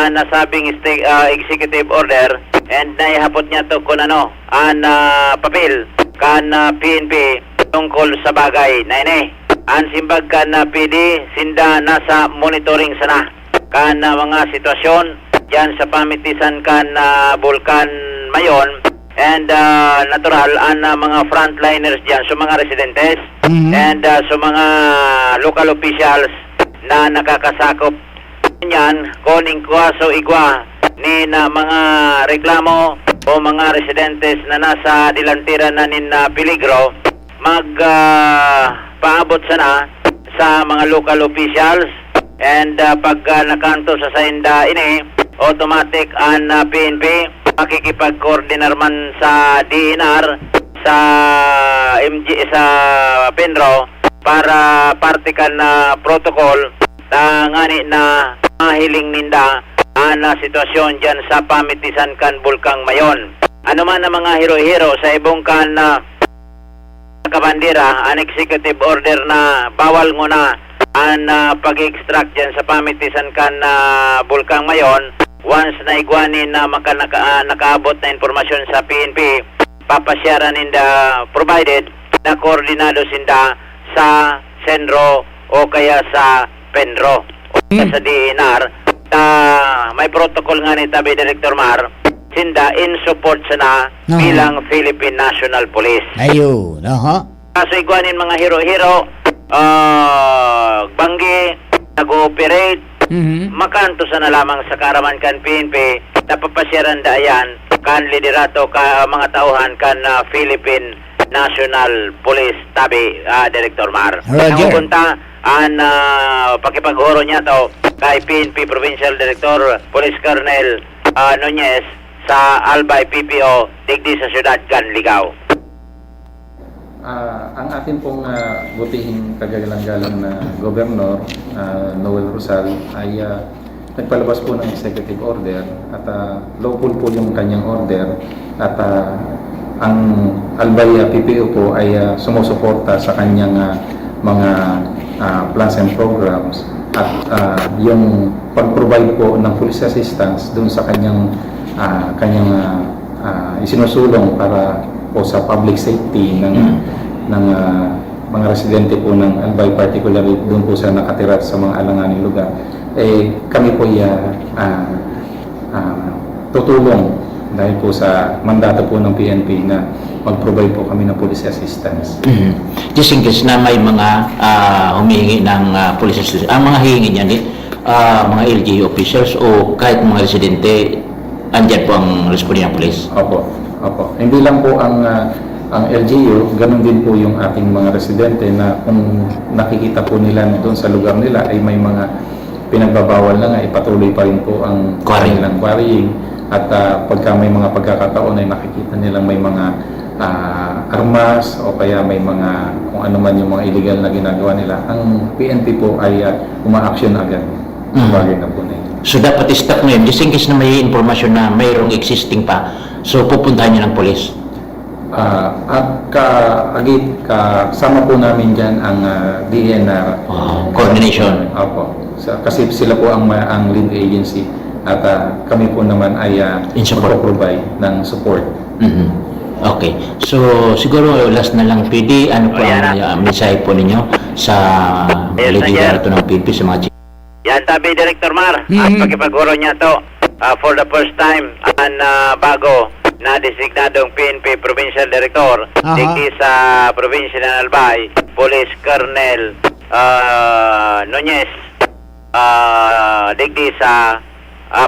nasabing executive order and naihapot niya to kung ano papel kan PNP tungkol sa bagay na ini. Ang simbag kan PD sinda nasa monitoring sana kan mga sitwasyon dyan sa pamitisan kan Bulkan Mayon and natural mga frontliners dyan sa mga residentes and sa mga local officials na nakakasakop niyan koning kuwaso igwa ni na mga reklamo o mga residentes na nasa dilantira na nin peligro paabot sana sa mga local officials and pag nakanto sa sainda ini automatic ang PNP makikipag-coordinar man sa DNR sa MG sa Penro para partikan na protocol ngani na mahiling ninda na sitwasyon dyan sa pamitisan kan Bulkang Mayon. Ano man ang mga hero-hero sa ibong kan kabandera an executive order na bawal nguna ang pag-extract dyan sa pamitisan kan Bulkang Mayon. Once na igwanin na nakaabot na informasyon sa PNP, papasyaran ninda provided na koordinado sinda sa Senro o kaya sa Penro o sa DNR. May protocol nga ni tabi Director Mar sinda in support sana bilang Philippine National Police. Ayun, Kaso igwanin mga hero-hero, banggi, nag-ooperate, makanto sana lamang sa karaman kan PNP, napapasyaran dayan kan liderato ka mga tauhan kan Philippine National Police tabi Director Mar. Nakupunta ang pakipaghoro niya to kay PNP Provincial Director Police Colonel Nunez sa Albay PPO digdi sa siyudad Canligao. Ang atin pong butihing kagalang-galang na Governor Noel Rosal ay nagpalabas po ng executive order at lawful po yung kanyang order at ang Albay PPO po ay sumusuporta sa kanyang mga plans and programs at yung pag-provide po ng police assistance doon sa kanyang isinusulong para po sa public safety ng mga residente po ng Albay, particularly doon po sa nakatira sa mga alanganing lugar. Kami po tutulong dahil po sa mandato po ng PNP na mag-provide po kami ng police assistance. Just in case na may mga humihingi ng police assistance, ang mga hihingi niyan mga LGU officials o kahit mga residente, andyan po ang responde ng police? Opo. Hindi lang po ang LGU, ganun din po yung ating mga residente na kung nakikita po nila doon sa lugar nila ay may mga pinagbabawal na nga, ipatuloy pa rin po ang kanilang quarrying. At pagka may mga pagkakataon ay nakikita nilang may mga armas o kaya may mga kung ano man yung mga illegal na ginagawa nila, ang PNP po ay uma-action agad. Bagay na po na yun. So dapat i-stop ngayon, just in case na may informasyon na mayroong existing pa, so pupuntahan nyo ng polis. At kasama po namin dyan ang DNR. Coordination. Opo. Kasi sila po ang lead agency at kami po naman ay provide ng support. Okay. So siguro last na lang, PD, ano po ang mensahe po ninyo sa liderato ng PNP sa mga Yan sabi Director Mar, at pagkipaguro niya to for the first time ang bago na designadong PNP Provincial Director digdi sa probinsya ng Albay, Police Colonel Nunez digdi sa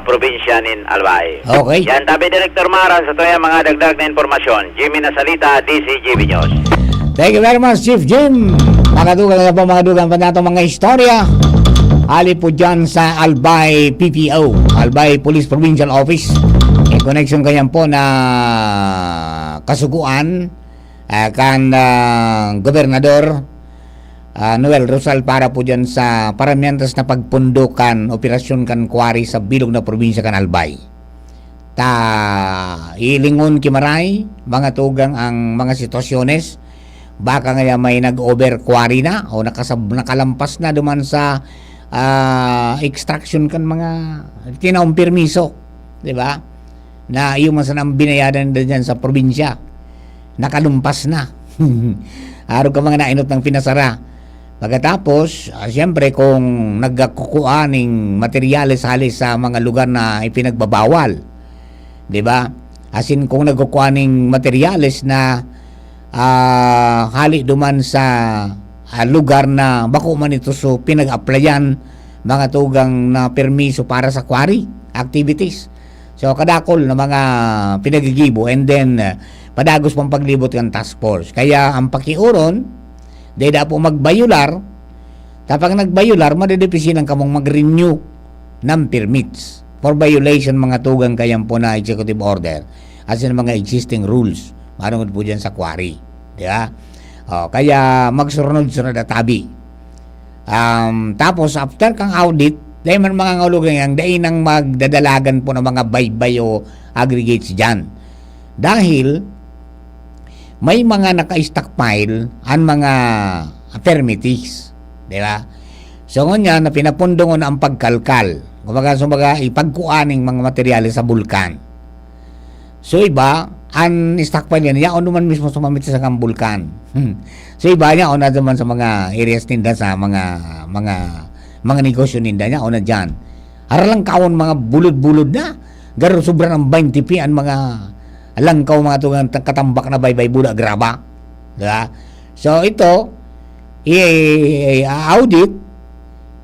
probinsya ng Albay. Okay. Yan sabi Director Mar, sa tuya mga dagdag na informasyon. Jimmy Nasalita, DCGB News. Thank you very much, Chief Jim. Makadugan na po mga dugan pa natin mga istorya. Ali po dyan sa Albay PPO, Albay Police Provincial Office. In connection kanyan po na kasuguan kan Gobernador Noel Rosal para po dyan sa paramiantas na pagpundukan operasyon kan Kuwari sa bilog na probinsya kan Albay. Ilingon kimaray mga tugang ang mga sitwasyones. Baka nga may nag-over quarry na o nakalampas na duman sa extraction kan mga tinaong permiso, di ba? Na yung masanang binayadan diyan sa probinsya nakalumpas na. Araw ka mga nainot ng pinasara. Pagkatapos, siyempre kung nagkukuaning materyales halis sa mga lugar na ipinagbabawal, di ba? As in kung nagkukuaning materyales na hali duman sa lugar na bako man ito so pinag-applyan mga tugang na permiso para sa quarry activities. So kadakol na mga pinagigibo and then padagos pang paglibot ng task force. Kaya ang pakiuron, dahil po magbayular, kapag nagbayular, madidepisin ang kamong mag-renew ng permits for violation mga tugang kayang po na executive order as in mga existing rules. Marunod po dyan sa quarry. Di ba? Kaya magsurunod-sunod at tabi. Tapos after kang audit, dahil man mga ngulugan yang dahil nang magdadalagan po ng mga baybay o aggregates dyan. Dahil may mga naka-stockpile ang mga permittees. Di ba? So nga na pinapundungon ang pagkalkal. Kumbaga ipagkuaning mga materyales sa bulkan. So iba, ang stockpile yan, yaon naman mismo sumamit sa kang bulkan. So iba niya, o na naman sa mga areas ninda sa mga negosyo ninda niya, o na dyan. Haralang kaon mga bulod-bulod na. Garo sobra ng 20 ang mga langkaw mga tugang katambak na baybay bula graba. Diba? So ito, i-audit,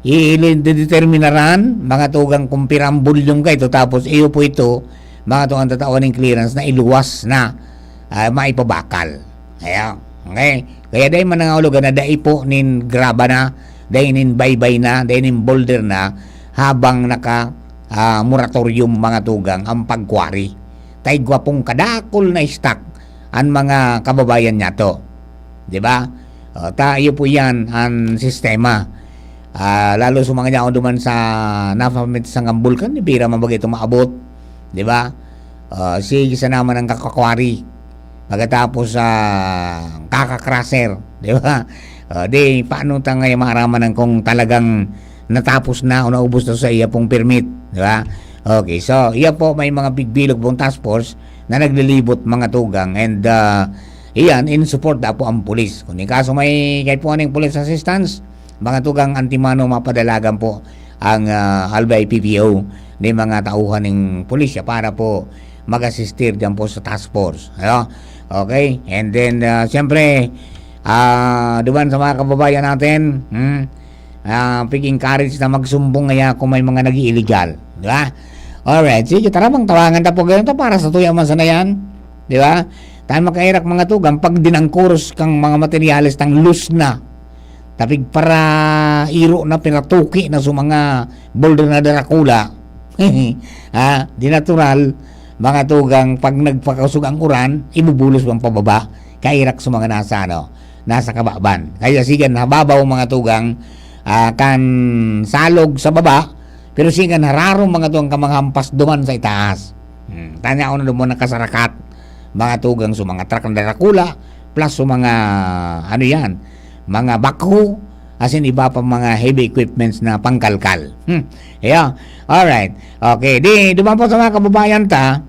i-determinaran mga tugang kung pirambul yung kayo, tapos iyo po ito, mga tugang tatawan ng clearance na iluwas na maipabakal. Kaya, okay? Kaya dahil manangahulugan na dahil po nin graba na, dahil nin baybay na, dahil nin boulder na, habang naka moratorium mga tugang ang pagkwari. Tay gwapong kadakol na stock ang mga kababayan niya to. Diba? Tayo po yan ang sistema. Lalo sa mga niya duman sa napamit sa ngambulkan, di pira mabagay ito maabot. Diba? Sige sa naman ang kakakwari. Pagkatapos kakakraser. Diba? Di paano tayo ngayon maharaman ng kung talagang natapos na o naubos na sa iya pong permit. Diba? Okay, so iya po may mga bigbilog pong task force na naglilibot mga tugang and iyan in support na po ang pulis. Kung kaso may kahit po anong police assistance, mga tugang antimano mapadalagan po ang Albay PPO ni mga tauhan ng pulisya para po mag-assistir dyan po sa task force. Okay, and then siyempre diban sa mga kababayan natin pig-encourage na magsumbong ngaya kung may mga nag-illegal. Diba? Alright, sige, tara bang tawangan ta po ganito para sa tuya man sana yan. Diba? Tayo makairak mga tugang pag dinangkuros kang mga materyales tang loose na Tapig para iro na pinatuki na sa mga boulder na Dracula. Di natural, mga tugang, pag nagpakasug ang uran, ibubulos ang pababa, kairak sa mga nasa kababan. Kaya sigan hababaw mga tugang, kan salog sa baba, pero sigan hararong mga tugang kamanghampas duman sa itaas. Tanya ko na doon nakasarakat, mga tugang sa mga truck ng Dracula, plus sa mga, mga backhoe, as in iba pa mga heavy equipments na pangkalkal. Yeah. Alright. Okay. Duman po sa mga kababayan ta,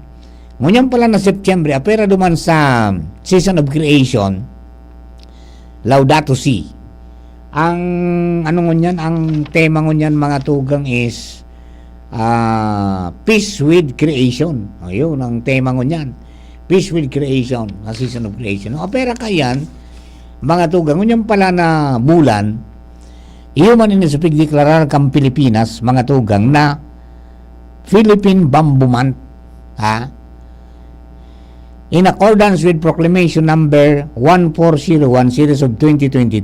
ngunyan pala na September, pero duman sa Season of Creation, Laudato Si. Ang ang tema ngunyan mga tugang is Peace with Creation. Ayun, ang tema ngunyan. Peace with Creation, a Season of Creation. Pero kayan, mga tugang, ngunyan pala na bulan, iyo man ini sa pigdeklarar kang Pilipinas, mga tugang, na Philippine Bamboo Month. In accordance with Proclamation number 1401 series of 2022.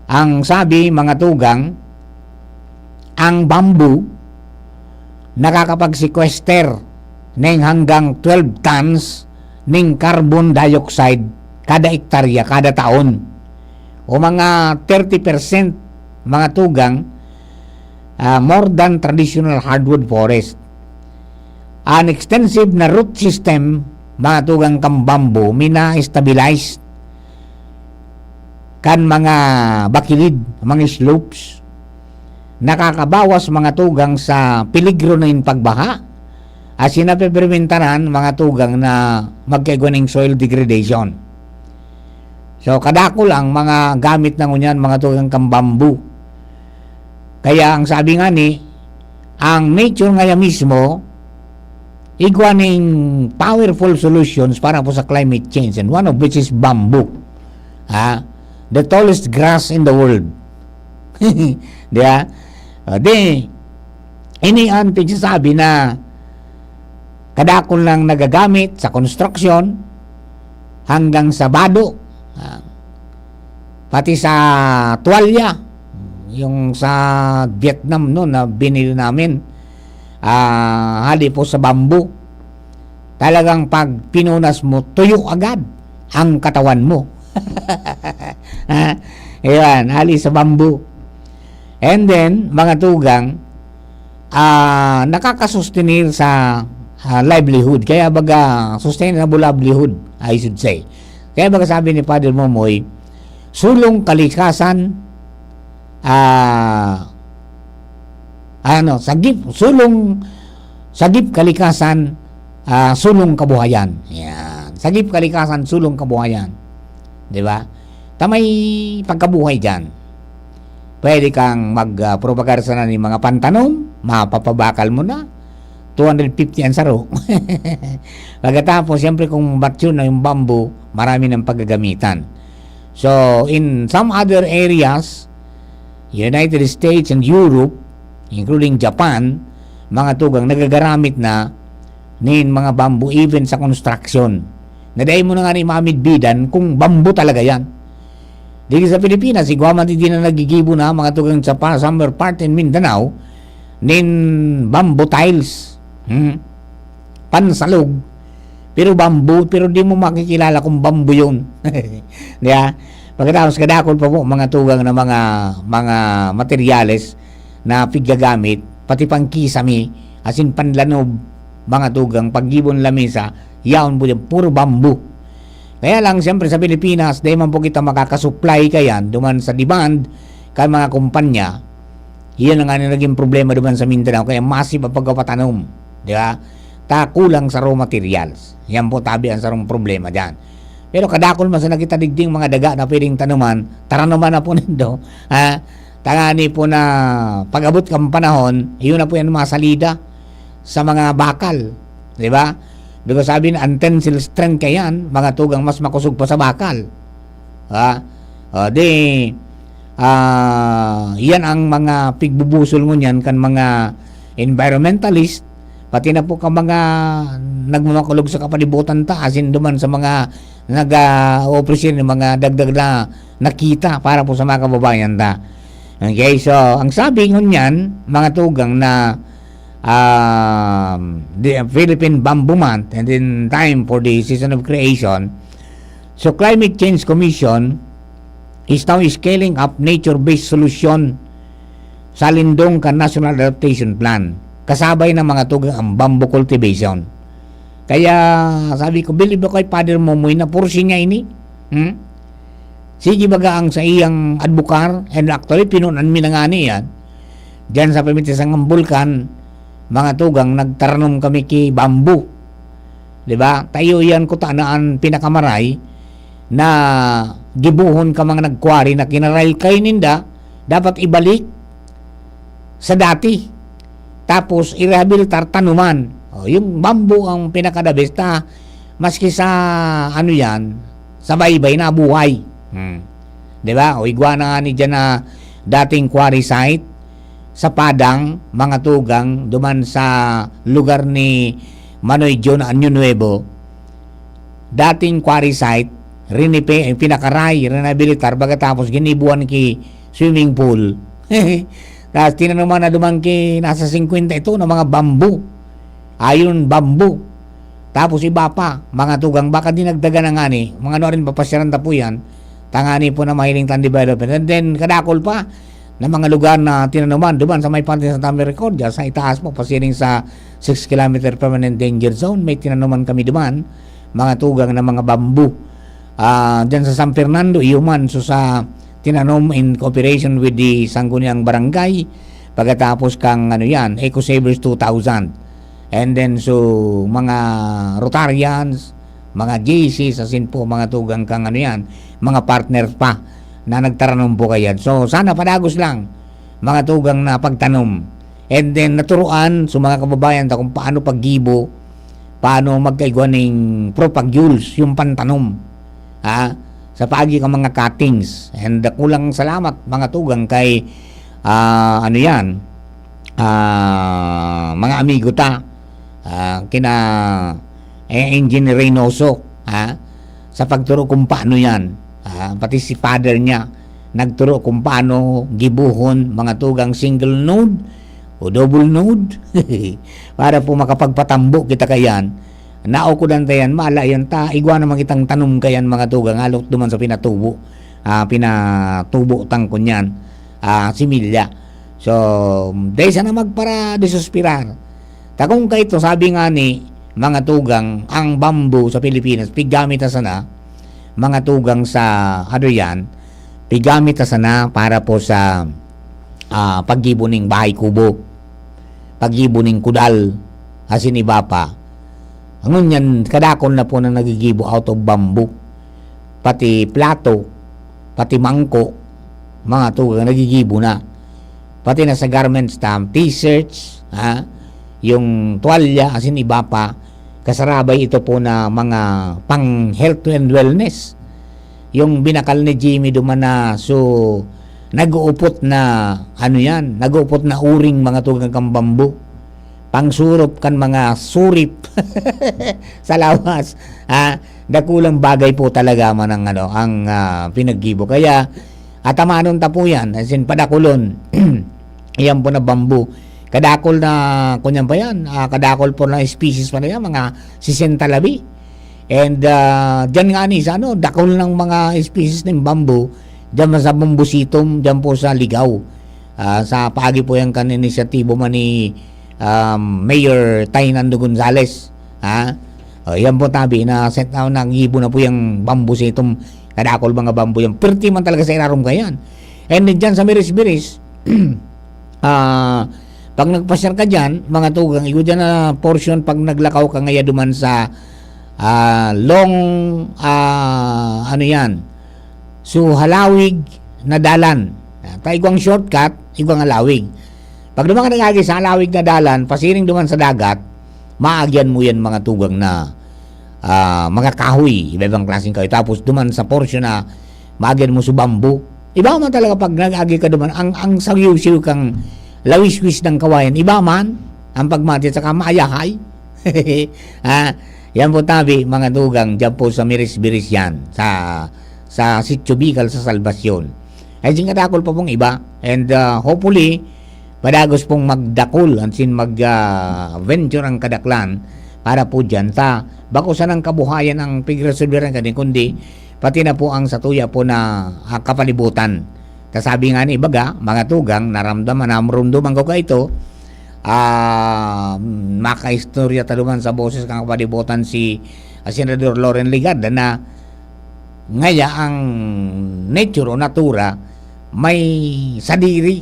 Ang sabi, mga tugang, ang bamboo nakakapag-sequester ng hanggang 12 tons ng carbon dioxide kada hektarya, kada taon. O mga 30% mga tugang, more than traditional hardwood forest. An extensive na root system, mga tugang kang bamboo, mina-stabilize kan mga bakilid, mga slopes, nakakabawas mga tugang sa peligro na yung pagbaha, as sinapipermintaran mga tugang na magkaganing soil degradation. So kadako lang mga gamit na ngunyan mga tugang kang bamboo. Kaya ang sabi nga ni, ang nature ngaya mismo igwa ning powerful solutions para po sa climate change, and one of which is bamboo. The tallest grass in the world. Diya? Ini ang sabi na kadakon lang nagagamit sa construction hanggang sa bado, pati sa tuwalya, yung sa Vietnam no na binili namin, hali po sa bamboo. Talagang pag pinunas mo, tuyo agad ang katawan mo. Ayan, hali sa bamboo. And then, mga tugang, nakakasustenir sa livelihood. Kaya baga, sustainable livelihood, I should say. Kaya baga sabi ni Father Momoy, sulong kalikasan, sagip kalikasan, sulong kabuhayan. Yan. Sagip kalikasan, sulong kabuhayan. Diba? Tamay pagkabuhay dyan. Pwede kang magpropagarsa na ng mga pantanom, mapapabakal mo na, 250 ang saro. Pagkatapos, siyempre kung mature na yung bamboo, marami ng paggagamitan. So, in some other areas, United States and Europe, including Japan, mga tugang nagagaramit na nin mga bamboo even sa construction. Nadayin mo na nga ni Mamid Bidan kung bamboo talaga yan. Dito sa Pilipinas, igwaman hindi na nagigibo na mga tugang sa summer part in Mindanao nin bamboo tiles. Pansalog. Pero bamboo, pero di mo makikilala kung bamboo yun. Diya? Pagkatapos kadakol pa po mga tugang na mga materyales na piggagamit, pati pang kisame, asin panlanob, mga tugang, paggibon lamesa, yaon po din, puro bamboo. Kaya lang, siyempre sa Pilipinas, dahil man po kita makakasupply kayan, duman sa demand, kaya mga kumpanya, yan ang naging problema duman sa Mindanao, kaya massive ang pagkapatanom. Di ba? Kulang sa raw materials. Yan po tabi ang sarong problema dyan. Pero kadakol man sa nakita digding mga daga na pwedeng tanuman, tara naman na po nindo. Tangani po na pag-abot kang panahon, yun na po yan mga salida sa mga bakal. Di ba? Because sabi na, ang tensile strength kayan, mga tugang mas makusog pa sa bakal. Yan ang mga pigbubusol mo niyan kan mga environmentalist, pati na po ka mga nagmamakulog sa kapalibutan ta, asin duman sa mga nag-offer ng mga dagdag na nakita para po sa mga kababayan ta. Okay, so ang sabi niyan, mga tugang na the Philippine Bamboo Month and in time for the season of creation, so Climate Change Commission is now scaling up nature-based solution sa Lindong National Adaptation Plan. Kasabay ng mga tugang ang bamboo cultivation. Kaya sabi ko, believe ako kay Father Momoy na pursi niya ini. Sige baga ang sa iyang adbukar, and actually pinunan mi na nga niyan. Diyan sa pamitisang bulkan, mga tugang nagtaranom kami ki bamboo. 'Di ba? Tayo yan ko tanaan pinakamaray na gibuhon ka mga nagkwari na kinarail kay ninda, dapat ibalik sa dati. Tapos i-rehabilitar tanuman. Yung bamboo ang pinakadabesta, maski sa ano yan, sa baybay na buhay. 'Di ba? O iguana nga ni dyan na dating quarry site sa Padang, mga tugang, duman sa lugar ni Manoy John Anyo Nuevo. Dating quarry site, pinakaray, rehabilitar, pagkatapos ginibuan ki swimming pool. Tapos tinanuman na duman ki nasa 50 ito na mga bamboo. Ayon bamboo. Tapos iba pa, mga tugang, baka dinagdagan na nga ni, mga ano rin papasyaran ta po yan, tangani po na mahiling tan development. And then, kadakol pa, na mga lugar na tinanuman, duman sa may pantin sa Tamil Record, sa itaas po, pasiring sa 6 km permanent danger zone, may tinanuman kami duman, mga tugang na mga bamboo. Dyan sa San Fernando, iuman, so sa tinanom in cooperation with the Sangguniang Barangay, pagkatapos kang, ano yan, Eco Savers 2000. And then, so, mga Rotarians, mga JCs, asin po, mga tugang kang ano yan, mga partners pa na nagtaranom po kayan. So, sana padagos lang, mga tugang na pagtanom. And then, naturuan sa mga kababayan kung paano paggibo, paano magkaigwaning propagules, yung pantanom, sa paagi ng mga cuttings. And kulang salamat, mga tugang, kay, ano yan, mga amigo ta, kina Engineer Reynoso, sa pagturo kung paano yan. Pati si father niya nagturo kung paano gibuhon mga tugang single node o double node para po makapagpatambo kita kayan. Naukudan tayan, maala yan ta, igwa naman kitang tanom kayan mga tugang, alok duman sa pinatubo, pinatubo tang kunyan, similya. So, dahil sana magpara disuspirar. Takong kaito, sabi nga ni mga tugang, ang bamboo sa Pilipinas, pigamit na sana, mga tugang sa ano yan, pigamit na sana para po sa paggibo ng bahay kubo, paggibo ng kudal, asin iba pa. Ang yan, kadakon na po na nagigibo out of bamboo, pati plato, pati mangko, mga tugang nagigibo na. Pati na sa garment stamp, t-shirts, yung tuwalya, asin iba pa, kasarabay ito po na mga pang health and wellness. Yung binakal ni Jimmy duman na, so, nag-uupot na, ano yan, nag-uupot na uring mga tugang kang bambu. Pang surop kan mga surip sa lawas. Dakulang bagay po talaga man ang, ano, ang pinaggibo. Kaya, atamanon ta po yan, as in padakulon. Iyan po na bambu. Kadakol na, kunyan pa yan, kadakol po na species pa na yan, mga 60 labi. And dyan nga ni, sa ano, dakol ng mga species ng bamboo, dyan sa bambusitum, dyan po sa Ligaw. Sa paagi po yan kan inisyatibo man ni Mayor Tainando Gonzales. Yan po tabi, na set na nangibo na po yung bambusitum, kadakol mga bamboo yan. Perti man talaga sa irarom kayan. And dyan sa Miris-Miris, pag nagpasyar ka dyan, mga tugang, igo dyan na portion pag naglakaw ka ngaya duman sa long, ano yan, so halawig na dalan. Igwang shortcut, igwang halawig. Pag duman ka nagagi sa halawig na dalan, pasiring duman sa dagat, maagyan mo yan mga tugang na mga kahoy, iba-ibang klaseng kahoy. Tapos duman sa portion na maagyan mo sa bamboo. Iba man talaga pag nag-agi ka duman, ang sawiw-siw kang lawis-wis ng kawayan, iba man ang pagmati at saka maayahay. Yan po tabi, mga dugang, dyan po sa Miris-Biris yan, sa Sitio Bicol sa Salvacion. Ay singadakol pa pong iba, and hopefully, padagos pong magdakol, ansin mag-venture ang kadaklan, para po dyan, bakusan ang kabuhayan ang pigresolveran kani, kundi, pati na po ang satuya po na kapalibutan. Kasabi nga ni Baga, mga tugang, naramdaman na marunduman ko ka ito, makaistorya taluman sa boses kang kapalibutan si Senador Loren Ligarda na ngaya ang nature o natura may sadiri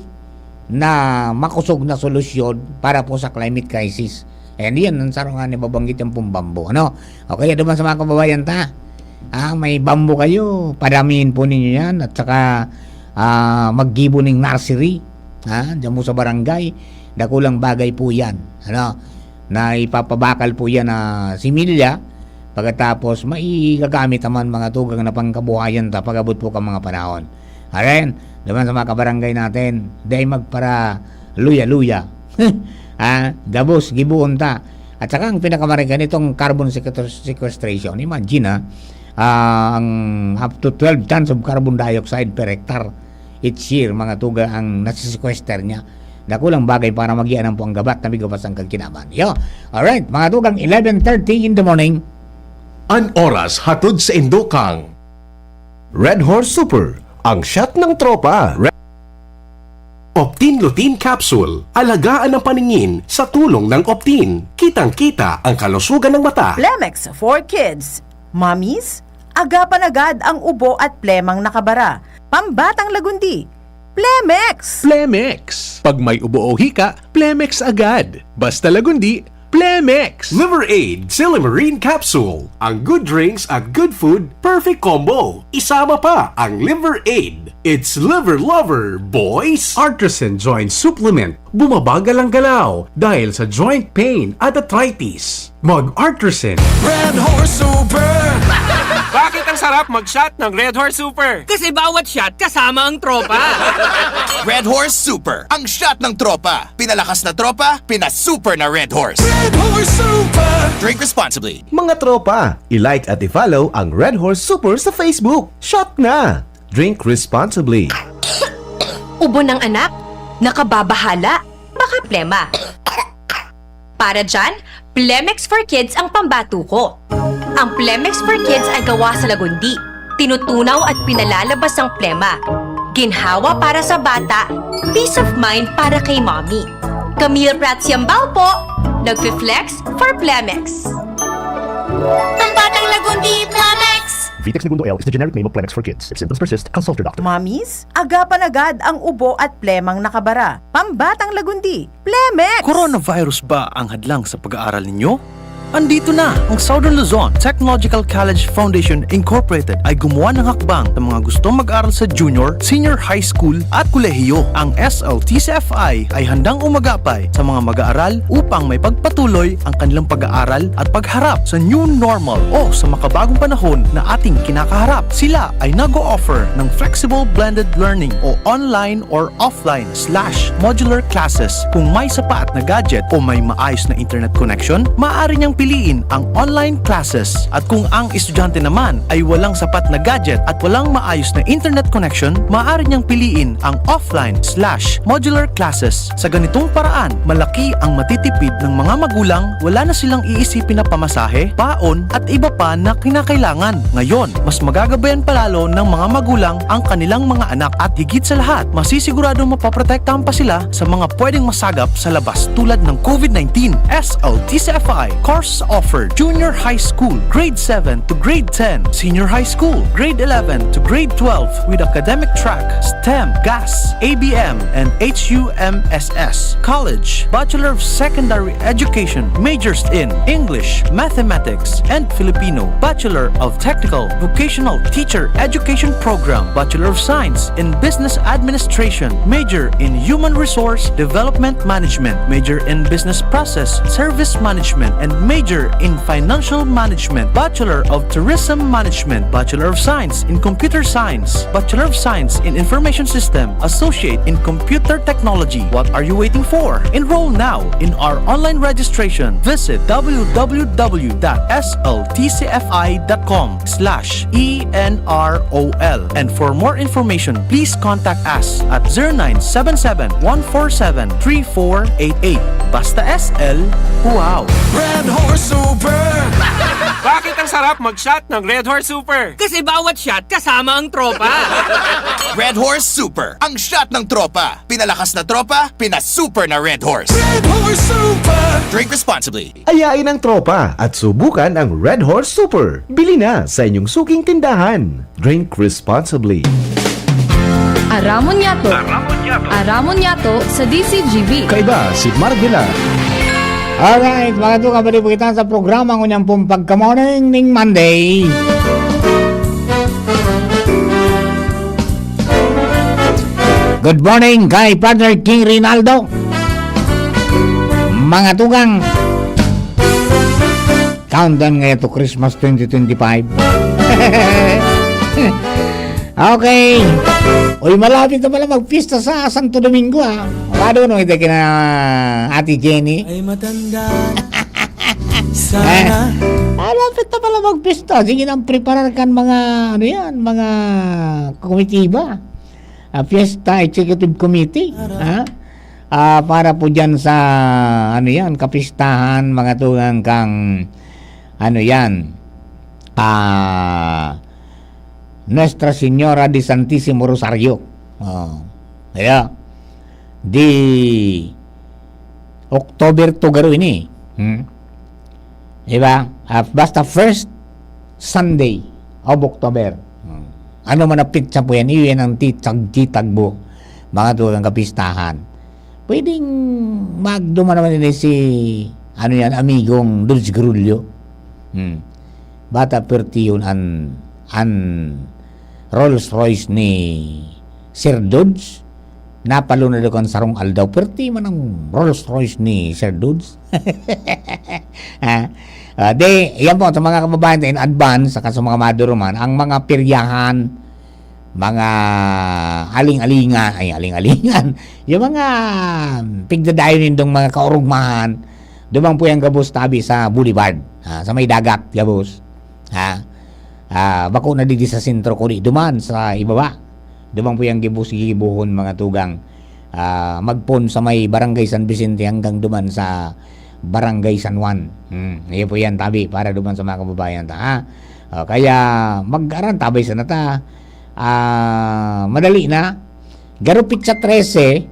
na makusog na solusyon para po sa climate crisis. And yan, ang sarungan ni babanggit yung pong bambo. Ano? Okay, doon sa mga kababayan may bambo kayo, padamihin po ninyo yan at saka maggibo ng nursery diyan mo sa barangay. Dakulang bagay po yan, na ipapabakal po yan na similya, pagkatapos maigagamit naman mga tugang na pangkabuhayan pag-abot po ka mga panahon. Aren, naman sa mga kabarangay natin, dahil magpara luya-luya. Gabos, gibuon ta. At saka ang pinakamarin itong carbon sequestration, imagine ang up to 12 tons of carbon dioxide per hectare each year, mga tuga ang nasisequester niya. Dakulang bagay para magianan po ang gabat na bigawas ang kagkinaban. Alright, mga tugang, 11:30 in the morning. An oras hatod sa Indokang. Red Horse Super, ang shot ng tropa. Optin Lutein Capsule. Alagaan ang paningin sa tulong ng Optin. Kitang-kita ang kalusugan ng mata. Plemex for Kids. Mommies, agapan agad ang ubo at plemang nakabara. Pambatang lagundi. Plemex! Plemex. Pag may ubo o hika, Plemex agad. Basta lagundi, Plemex. Liver Aid Silimarine Capsule. Ang good drinks at good food, perfect combo. Isama pa ang Liver Aid. It's liver lover, boys! Artisan Joint Supplement. Bumabagal ang galaw dahil sa joint pain at arthritis. Mag-Artisan. Red Horse Super! Bakit ang sarap mag-shot ng Red Horse Super? Kasi bawat shot kasama ang tropa. Red Horse Super, ang shot ng tropa. Pinalakas na tropa, pinasuper na Red Horse. Red Horse Super! Drink responsibly. Mga tropa, i-like at i-follow ang Red Horse Super sa Facebook. Shot na! Drink responsibly. Ubo ng anak, nakababahala, baka plema. Para dyan, Plemex for Kids ang pambato ko. Ang Plemex for Kids ay gawa sa lagundi. Tinutunaw at pinalalabas ang plema. Ginhawa para sa bata, peace of mind para kay mommy. Camille Prats Yambao po, nagfi-flex for Plemex. Pambatang lagundi, Plemex! Vitex Segundo L is the generic name of Plemex for Kids. If symptoms persist, consult your doctor. Mommies, agapan agad ang ubo at plemang nakabara. Pambatang lagundi. Plemex! Coronavirus ba ang hadlang sa pag-aaral ninyo? Andito na ang Southern Luzon Technological College Foundation Incorporated ay gumawa ng hakbang sa mga gustong mag-aral sa junior, senior high school at kolehiyo. Ang SLTCFI ay handang umagapay sa mga mag-aaral upang may pagpatuloy ang kanilang pag-aaral at pagharap sa new normal o sa makabagong panahon na ating kinakaharap. Sila ay nag-o-offer ng flexible blended learning o online or offline/modular classes. Kung may sapat na gadget o may maayos na internet connection, maaari niyang piliin ang online classes. At kung ang estudyante naman ay walang sapat na gadget at walang maayos na internet connection, maaari niyang piliin ang offline/modular classes. Sa ganitong paraan, malaki ang matitipid ng mga magulang, wala na silang iisipin na pamasahe, paon at iba pa na kinakailangan. Ngayon, mas magagabayan palalo ng mga magulang ang kanilang mga anak at higit sa lahat, masisiguradong mapaprotektahan pa sila sa mga pwedeng masagap sa labas tulad ng COVID-19. SLTCFI course offered junior high school, grade 7 to grade 10, senior high school, grade 11 to grade 12 with academic track, STEM, GAS, ABM, and HUMSS. College, Bachelor of Secondary Education, majors in English, Mathematics, and Filipino. Bachelor of Technical Vocational Teacher Education Program, Bachelor of Science in Business Administration, major in Human Resource Development Management, major in Business Process Service Management, and major Major in Financial Management, Bachelor of Tourism Management, Bachelor of Science in Computer Science, Bachelor of Science in Information System, Associate in Computer Technology. What are you waiting for? Enroll now in our online registration. Visit www.sltcfi.com/ENROL. And for more information, please contact us at 0977-147-3488. Basta SL, wow! Red Horse Super! Bakit ang sarap mag-shot ng Red Horse Super? Kasi bawat shot kasama ang tropa. Red Horse Super, ang shot ng tropa. Pinalakas na tropa, pinasuper na Red Horse. Red Horse Super! Drink responsibly. Ayain ang tropa at subukan ang Red Horse Super. Bili na sa inyong suking tindahan. Drink responsibly. Aramon Yato. Aramon Yato sa DCGB. Kaiba si Marvila. Alright, mga ito kabali po kita sa programa ko niyang pong pagka-morning ning Monday. Good morning kay Partner King Rinaldo. Mga tugang, countdown ngayon to Christmas 2025. Okay. Uy, malapit na pala magpista sa Santo Domingo ha. Paano nung ito kina Ate Jenny? Ay matanda. Sana. Malapit na pala magpista. Sige nang preparar kan mga, ano yan, mga komitiba. Fiesta Executive Committee. Ha? Para po dyan sa, ano yan, kapistahan, mga tugang kang, ano yan, Nuestra Señora de Santísimo Rosario. Kaya, di October to garo ini. Diba? Basta first Sunday of October. Ano man na pitsa po yan, iyon ang titag-titagbo, mga tugang kapistahan. Pwedeng magduma naman nila si, ano yan, amigong Dulce Grullo. Bata perti yun an Rolls Royce ni Sir Dodge. Napalo na doon sarong aldaw. Perti man ang Rolls Royce ni Sir Dodge. Yan po sa mga kababayan in advance, saka sa mga maduruman, ang mga piryahan, mga aling-alingan, yung mga pigdadayon nindong mga kaurugmahan, dumang po yung gabos tabi sa boulevard, sa may dagat gabos. Bako na di sa sentro ko duman sa ibaba. Dumang po yung gibuhon mga tugang, magpon sa may barangay San Vicente hanggang duman sa barangay San Juan. Iyan po yan tabi para duman sa mga kababayan ta. Kaya mag-aran tabay sa nata. Madali na. Garo pitsa 13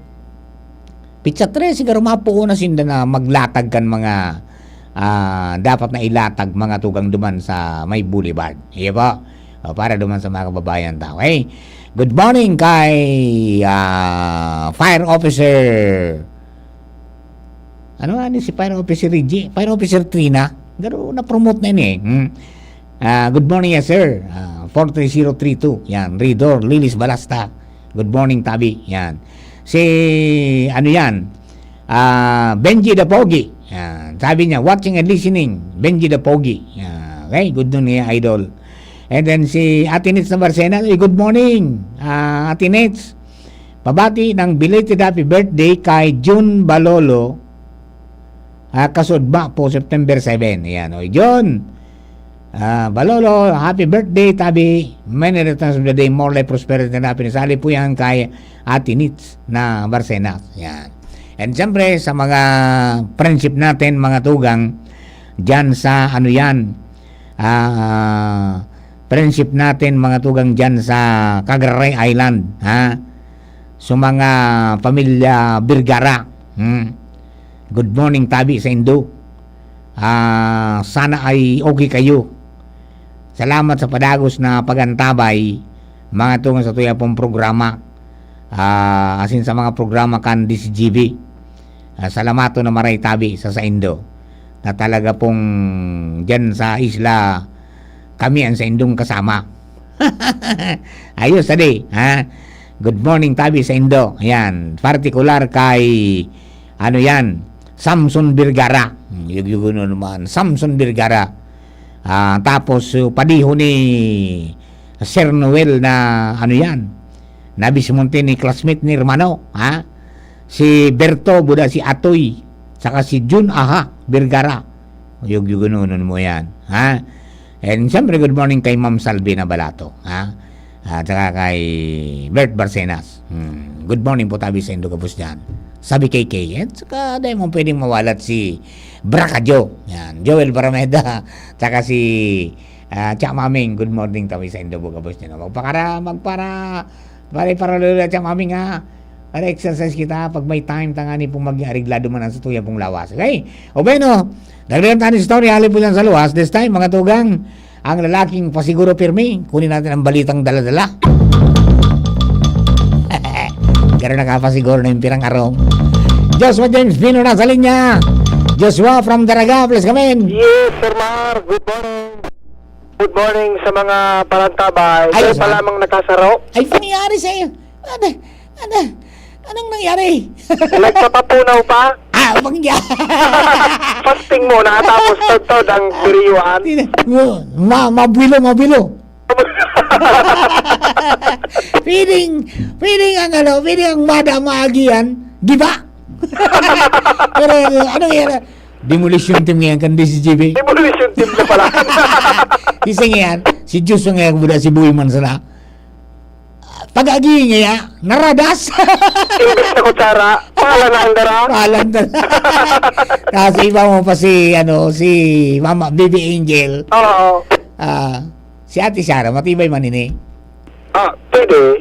garo mapuo na sinda na maglatag kan mga dapat na ilatag mga tugang duman sa may boulevard. Iya po. Para duman sa mga kababayan ta. Okay? Good morning kay Fire Officer. Ano nga ni si Fire Officer Reggie? Fire Officer Trina. Garo na-promote na yun eh. Good morning yes sir. 43032. Yan. Ridor Lilis Balasta. Good morning tabi. Yan. Si ano yan? Benji the Pogi. Yan. Sabi niya, watching and listening. Benji the Pogi. Yan. Okay, good morning idol. And then si Ate Nets na Barcena. Good morning, Ate Nets. Pabati ng belated happy birthday kay June Balolo. Kasudba po September 7. Yan. O, June Balolo, happy birthday tabi. Many returns of the day, more life, prosperity and happiness. Sali po yan kay Ate Nets na Barcena. Yan. And siyempre sa mga friendship natin mga tugang dyan sa ano yan, friendship natin mga tugang dyan sa Cagaray Island, so mga pamilya Birgara, good morning tabi sa Indo. Sana ay okay kayo. Salamat sa padagos na pagantabay mga tugang sa tuya pong programa, asin sa mga programa kan DCGB. Salamato na maray tabi sa Indo na talaga pong dyan sa isla kami ang sa Indong kasama. Ayos adi, Good morning tabi sa Indo. Ayan, particular kay ano yan, Samson Vergara. Yung naman, Samson Vergara. Tapos padiho ni Sir Noel na ano yan, nabismonte ni classmate ni hermano, ha? Si Berto Buda, si Atoy, saka si Jun Vergara. Yung mo yan, ha? And siyempre good morning kay Ma'am Salvi na Balato, ha? At saka kay Bert Barcenas. Good morning po tabi sa Indogabos dyan. Sabi kay Kay, at saka dahil mo pwedeng mawalat si Bracajo, yan, Joel Barameda, saka si Tsak Maming, good morning tabi sa Indogabos dyan. Para lula Tsak Maming, ha? Para exercise kita pag may time tangani pong mag-ariglado man sa tuya pong lawas. Okay? O bueno, dagdagan tayo ng story, halip po dyan sa luwas. This time, mga tugang, ang lalaking pasiguro pirmi, kunin natin ang balitang dala-dala. Gano'n nakapasiguro na yung pirang arong. Joshua James Pino na sa linya. Joshua from Daraga, please come in. Yes, Sir Mar. Good morning. Good morning sa mga palantabay. Ay, pa lamang nakasaro. Ay, nangyari sa'yo. Anong nangyari? Nagpapapunaw pa? Wag niya. Fasting mo na, tapos tagtod ang piriyuan. Mabilo. Piling ang madamaagian, di ba? Pero ano yan? Demolition team ngayon kan DCGB. Demolition team na pala. Isa ngayon, si Diyos ngayon buda si Buyman sana. Pag-agi ngayon, naradas. Imbes na kutsara, palandara. Kasi iba mo pa si Mama Baby Angel. Oo. Si Ate Sarah, matibay man ini. Pwede.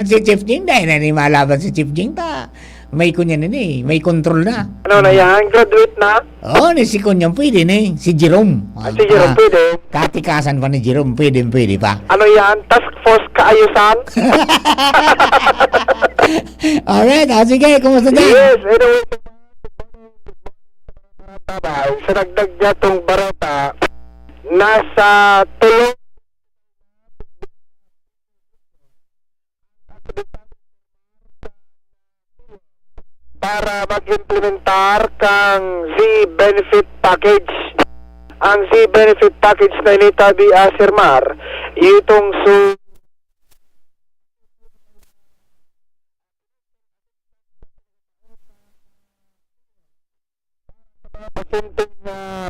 Si Chief Jing, dahil na ni malaban si Chief Jing pa. May kunya nini, may control na. Ano na yan? Graduate na? Oo, ni si kunyang pwede ni. Si Jerome. Si Jerome pwede. Katikasan pa ni Jerome, pwede pa. Ano yan? Task Force Kaayusan? Alright, sige, kumusta dyan? Yes, anyway. Sa dagdag niya tong barata, nasa tulong para mag-implementar kang Z-Benefit Package. Ang Z-Benefit Package na initabi Sir Mar, itong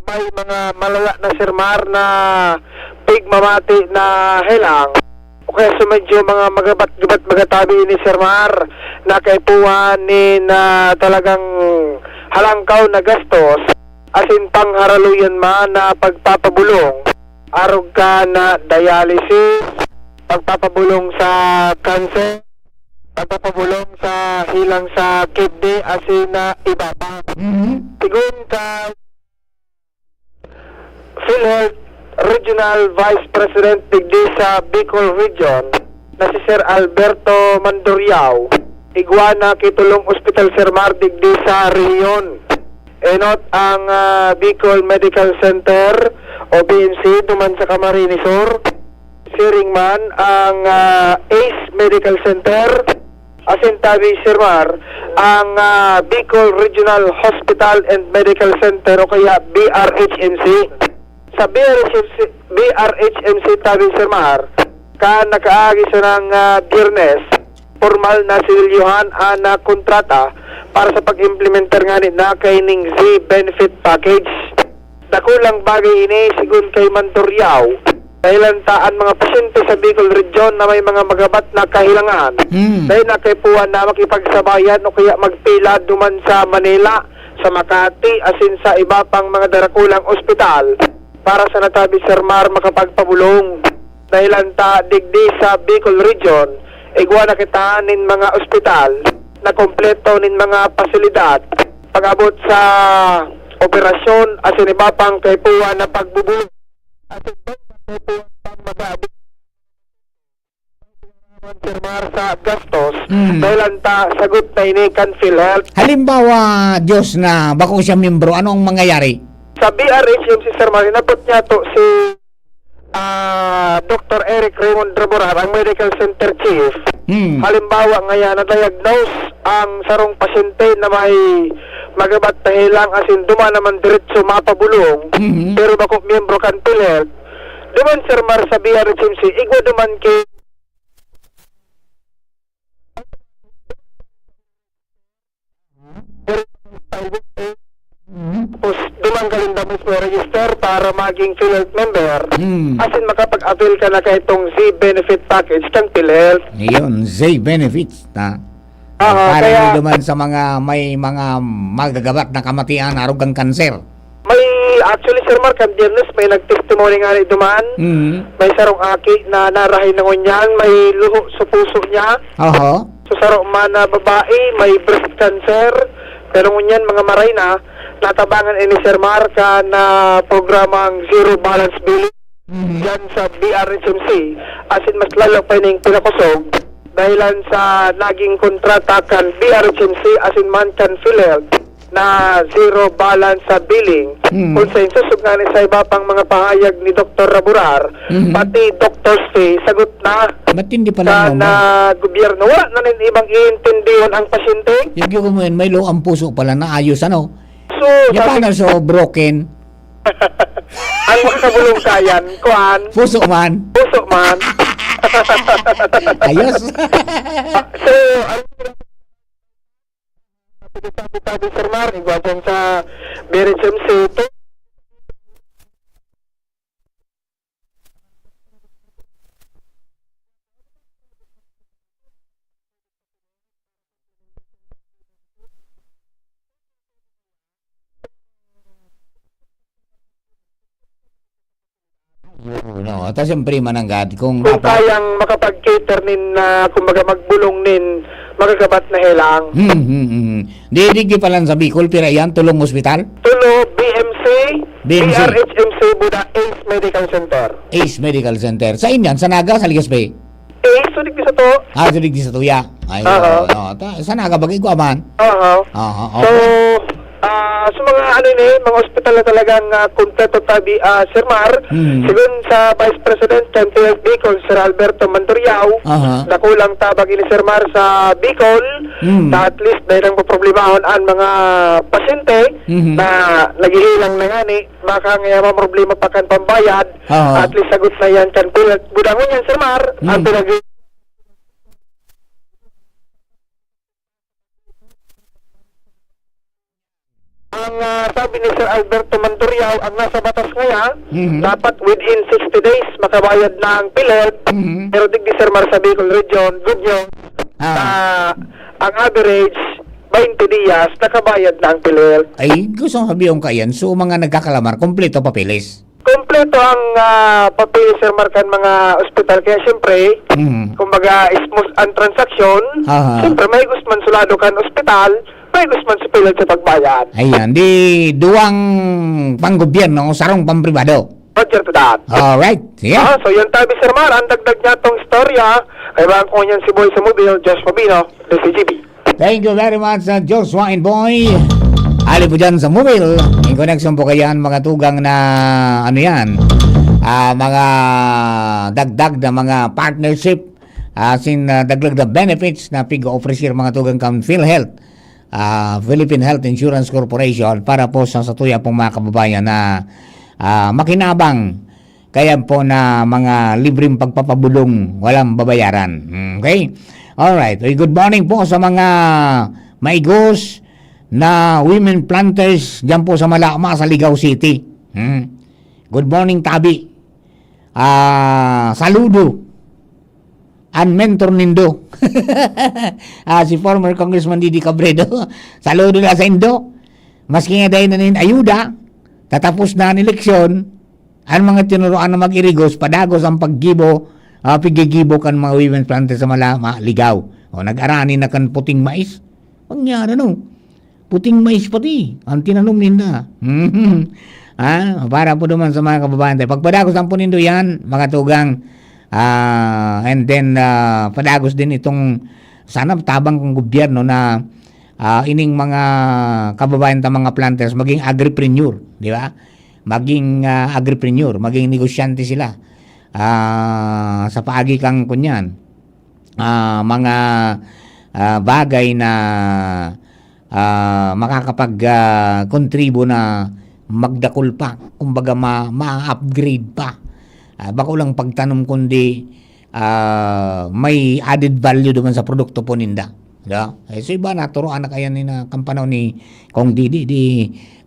may mga malala na Sir Mar na pigmamati na helang. O kaya so medyo mga magabat-gabat magatabi ni Sir Mar na kaipuhan ni na talagang halangkaw na gastos asin pangharaluyan man na pagpapabulong arog ka na dialysis, pagpapabulong sa cancer, pagpapabulong sa hilang sa kidney asin na iba pa. Sigun ka PhilHealth Regional Vice President digdi sa Bicol Region na si Sir Alberto Mandoriao, igwana kitulong Hospital Sir Mar digdi sa Rion. Enot ang Bicol Medical Center o BMC duman sa Camarines Sur. Siringman ang ACE Medical Center. Asintabi Sir Mar ang Bicol Regional Hospital and Medical Center o kaya BRHMC. Sa BRHMC tabi Sir Mar, nakaagi sa ng Biyernes, formal na sinilyuhan na kontrata para sa pag-implementar nga na kay ning Z-Benefit Package. Dakulang bagay ini sigun kay Mandoriao, kailantaan mga pasyente sa Bicol Region na may mga magabat na kahilangan. Dahil nakaipuan na makipagsabayan o kaya magpila duman sa Manila, sa Makati, asin sa iba pang mga darakulang ospital para sa natabi Sir Mar makapagpabulong. Dahil anta digdi sa Bicol Region, igwa na kita nin mga ospital na kompleto nin mga pasilidad pag-abot sa operasyon asin iba pang kaipuan na pagbubulong asin pang mag-abot Sir Mar sa gastos dahil anta sagot na ini kan PhilHealth. Halimbawa, Diyos na bako siya membro, anong mangyayari? Sa BRHMC Sir Mar, inabot niya to si Dr. Eric Raymond Draborar, ang medical center chief, halimbawa ngayon na-diagnose ang sarong pasyente na may magabat na hilang asin duma naman diretso mapabulong, pero bako miyembro kan PhilHealth, duman Sir Mar sa BRHMC, igwa duman kay tapos duman galinda mismo register para maging PhilHealth member. Asin makapag-avail ka na kay itong Z-Benefit Package kang PhilHealth. Yun, Z benefits na. Kaya Para naman sa mga may mga magagabat na kamatian arugang kanser. may actually Sir Mark, ang Biyernes may nag-testimony nga ni dumaan. May sarong aki na narahin ng unyan, may luho sa puso niya. Oho. So sarong man na babae, may breast cancer. Pero ngunyan mga maray na natabangan ni Sir Mark na programang Zero Balance Billing yan sa BRHMC. Asin mas lalo pa yung pinakusog dahilan sa naging kontrata kan BRHMC asin man kan PhilHealth na zero balance sa billing. Kung sa insusog nga ni sa iba pang mga pahayag ni Dr. Raburar, pati Dr. Fee, sagot na Ba't hindi sa pala na gobyerno. Wala na rin ibang iintindihan ang pasyente. Yung kumain, may lo ang puso pala na ayos ano. So, Yung paano so broken? ang makakabulong kayan, kuhan, Puso man. puso man. Ayos. So, ano sabi Sir Mar, igwa dyan sa BRHMC, No, ito siyempre mananggad kung kung kayang makapag-cater nin na kumbaga magbulong nin magagabat na helang. Didigi pa lang sa Bicol, pero yan, tulong hospital? Tulo, BMC, BMC. BRHMC, Buda, ACE Medical Center. ACE Medical Center. Sa inyan, sa Naga, sa Ligaspe? ACE, sulit sa to. Sulig di sa Tuya. Ay, sa Naga, bagay ko aman. So, sa mga mga ospital na talagang kompleto tabi, Sir Mar, sigun sa Vice President ng PhilHealth Bicol, Sir Alberto Mandoriao, nakulang tabag ini Sir Mar sa Bicol, na at least dahil ang problemahan ang mga pasyente na naghihilang na nga ni, baka nga problema pa kan pambayad, at least sagot na yan kan PhilHealth. Budangon yan Sir Mar, ang pinag- ang sabi ni Sir Alberto Mandoriao, ang nasa batas ngayon, dapat within 60 days makabayad na ang PhilHealth. Pero digdi Sir Mar sa Bicol Region, good news, ang average 20 dias nakabayad na ang PhilHealth. Ay, gusto kong sabihin ka yan. So, mga nagkakalamar, kompleto papilis. Kompleto ang papel Sir Mar kan mga ospital. Kaya siyempre, kumbaga smooth ang transaction. Siyempre, may gusman sulado kan ospital, may gusman sa PhilHealth sa pagbayad. Ayan, di duwang panggobyerno, sarong pampribado. Roger to that. Alright, sige. So yan tabi Sir Mar, ang dagdag niya itong storya, kay bang ko yan si Boy sa Mobile, Josh Fabino, DCGB. Thank you very much, Joshua and Boy. Ali po dyan sa mobile. In connection po kayan, mga tugang na, ano yan, mga dagdag na mga partnership, dagdag na benefits na pig-offer mga tugang kang PhilHealth, Philippine Health Insurance Corporation, para po sa satuya pong mga kababayan na makinabang, kaya po na mga libreng pagpapabulong, walang babayaran. Okay? Alright. Good morning po sa mga maigos na women planters dyan po sa Malama, sa Ligao City. Good morning, Tabi. Saludo. Ang mentor nindo. Si former Congressman Didi Cabredo. Saludo na sa Indo. Maski nga dahil na ayuda, tatapos na ang eleksyon, ang mga tinuruan na mag-irigos, padagos ang pigigibo kan mga women planters sa Malama, Ligao. Nag-arani na kan puting mais. Pangyara no. Puting mais pati. Ang tinanong ninda. Para po naman sa mga kababayan tayo. Pagpadagos ang punindo yan, mga tugang, and then padagos din itong sana tabang kong gobyerno na ining mga kababayan ta mga planters maging agripreneur, di ba? Maging agripreneur, maging negosyante sila. sa paagi kang kunyan, mga bagay na makakapag-contribu na magdakol pa, kumbaga ma-upgrade pa. Bako lang pagtanom kundi may added value duman sa produkto po ninda. Yeah. So iba naturoan na kaya ni na kampanaw ni Kong Didi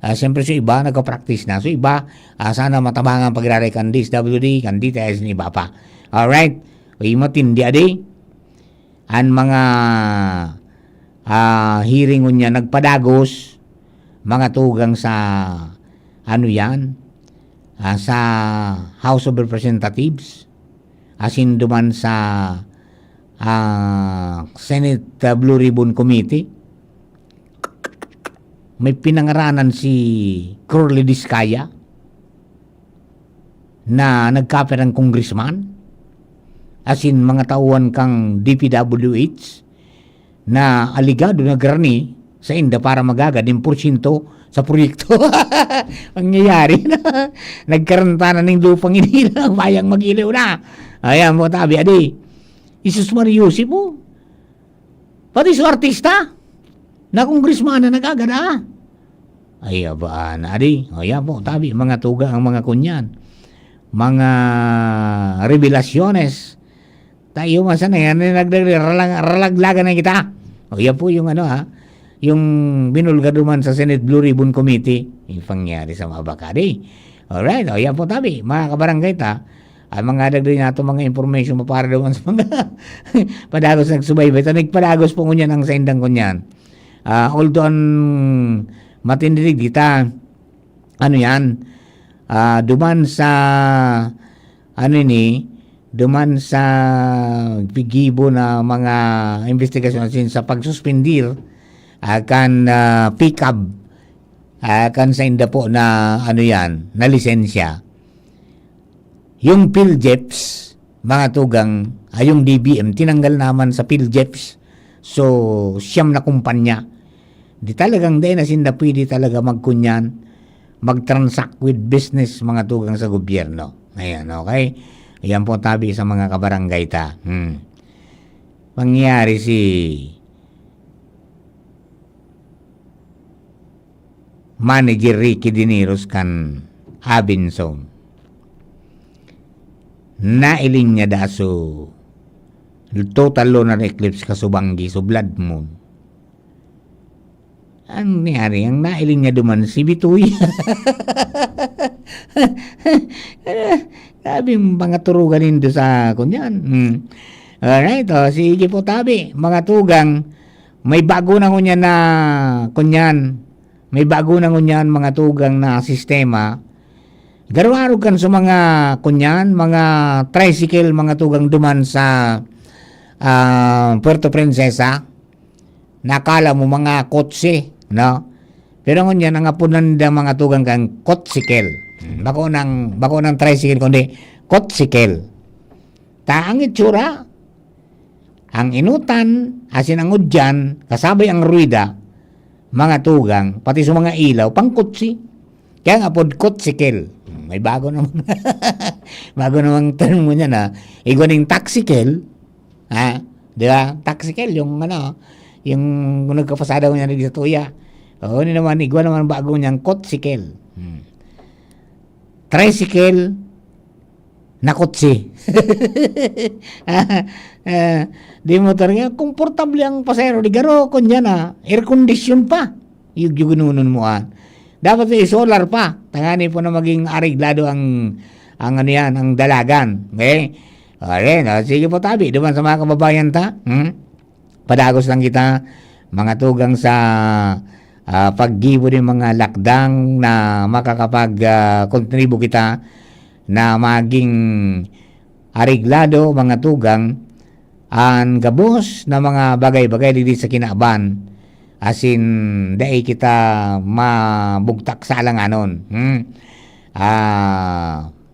siyempre so iba nagka-practice na. So iba sana matabangan pagiraray kan DSWD kan DTS ni iba pa. Alright. Uy matindi adi. An mga hearing niya nagpadagos mga tugang sa ano yan sa House of Representatives asin duman sa Senate Blue Ribbon Committee. May pinangaranan si Curly Discaya na nagkaperang congressman asin mga tauhan kang DPWH na aligado na grani sa inda para magagad 10% sa proyekto. Pangyayari na nagkaranta na ng lupang inila bayang mag-ilaw na. Ayan mo tabi adi. Isus Mariusi mo. Pati sa artista na kongresman na nagagada. Ay ba na adi. Ayan po tabi mga tuga ang mga kunyan. Mga revelasyones. Tayo masana yan ralaglagan na kita. Ayan po yung yung binulga duman sa Senate Blue Ribbon Committee. Yung pangyari sa mga bakadi. Alright. Ayan po tabi mga kabarangay ta. Ang mga dagdag nato mga information mo para doon sa mga padagos nagsubaybay. So, nagpadagos po ngunyan ang saindang kunyan. Although matindilig kita, duman sa duman sa pigibo na mga investigasyon sa pagsuspindir akan pick up akan sa inda po na na lisensya. Yung PhilJeps, mga tugang, yung DBM, tinanggal naman sa PhilJeps. So, siyam na kumpanya. Di talagang na sinda pwede talaga magkunyan, mag-transact with business, mga tugang sa gobyerno. Ayan, okay? Ayan po tabi sa mga kabarangay ta. Pangyari si Manager Ricky Dineros kan Abinson. Nailing niya daso total lunar eclipse kasubanggi so blood moon. Ang nangyari, ang nailing niya duman si Bitoy. Sabi mga turugan nindo sa kunyan. Alright, sige po tabi. Mga tugang, may bago na kunyan na kunyan. May bago na kunyan mga tugang na sistema. Garwaro kan sa mga kunyan, mga tricycle, mga tugang duman sa Puerto Princesa. Nakala mo mga kotse, no? Pero kunyan, ang apunan da mga tugang kang kotsikel. Bako ng tricycle, kundi kotsikel. Ang itsura, ang inutan, asin ang udyan, kasabay ang ruida, mga tugang, pati sa mga ilaw, pang kotsi. Kaya nga po, kotsikel. May bago naman. Bago namang term mo niya na. Iguaning taxikel. Di ba? Taxikel, yung yung nagkapasada ko niya na dito tuya. Ini naman, iguan naman bago niyang kotsikel. Tricycle na kotsi. Di motor nga, komportable ang pasero. Di garo, kunya na, air condition pa. Yung ginunon mo dapat solar pa. Tangani po na maging areglado ang dalagan. Okay? Okay, sige po tabi. Duman sa mga kababayan ta. Padagos lang kita mga tugang sa paggibo ng mga lakdang na makakapag-kontribu kita na maging areglado mga tugang ang gabos na mga bagay-bagay dito sa kinaban. Asin dai kita mabugtak sa alanganon.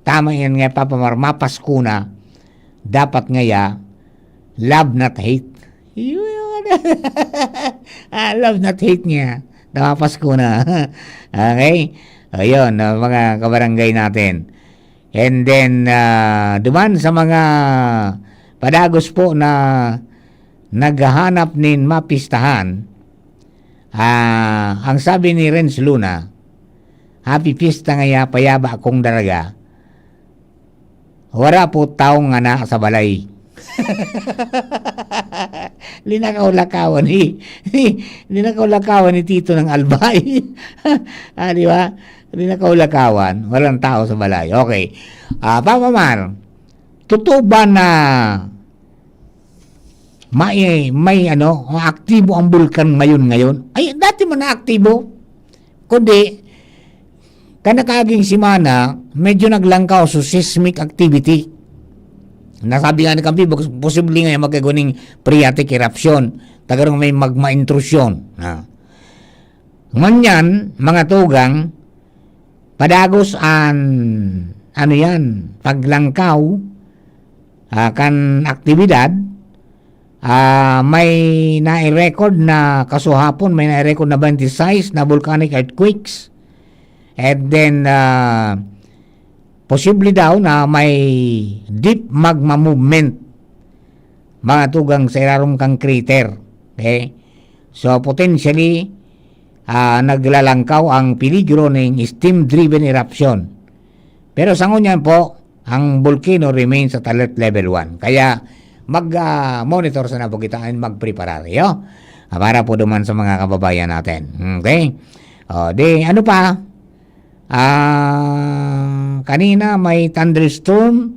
Tama yan nga papamar mapasko na dapat ngaya love not hate. Love not hate niya. Napapasko na. Okay? Ayun, mga kabarangay natin. And then, duman sa mga padagos po na naghahanap nin mapistahan, ang sabi ni Renz Luna, happy pista ngaya payaba akong daraga. Wala po taong nga na sa balay. Linakaw-lakawan ni Tito ng Albay. Di ba? Linakaw-lakawan, walang tao sa balay. Okay. Papa Mar, totoo ba na may aktibo ang bulkan ngayon? Ay, dati man na aktibo. Kundi, kanakaging simana, medyo naglangkaw sa seismic activity. Nasabi nga ni Kampi, posible nga magkagaling phreatic eruption. Tagarong may magma intrusyon. Nganyan, mga tugang, padagos paglangkaw, kan aktibidad, may nai-record na kasuhapon, may nai-record na 26 na volcanic earthquakes. And then, posible daw na may deep magma movement, mga tugang sa irarong kang crater. Okay? So, potentially, naglalangkaw ang peligro ng steam-driven eruption. Pero sa ngunyan po, ang volcano remains at alert level 1. Kaya, mag-monitor sa nabukitaan, mag-prepararyo. Para po duman sa mga kababayan natin. Okay? Ano pa? Kanina may thunderstorm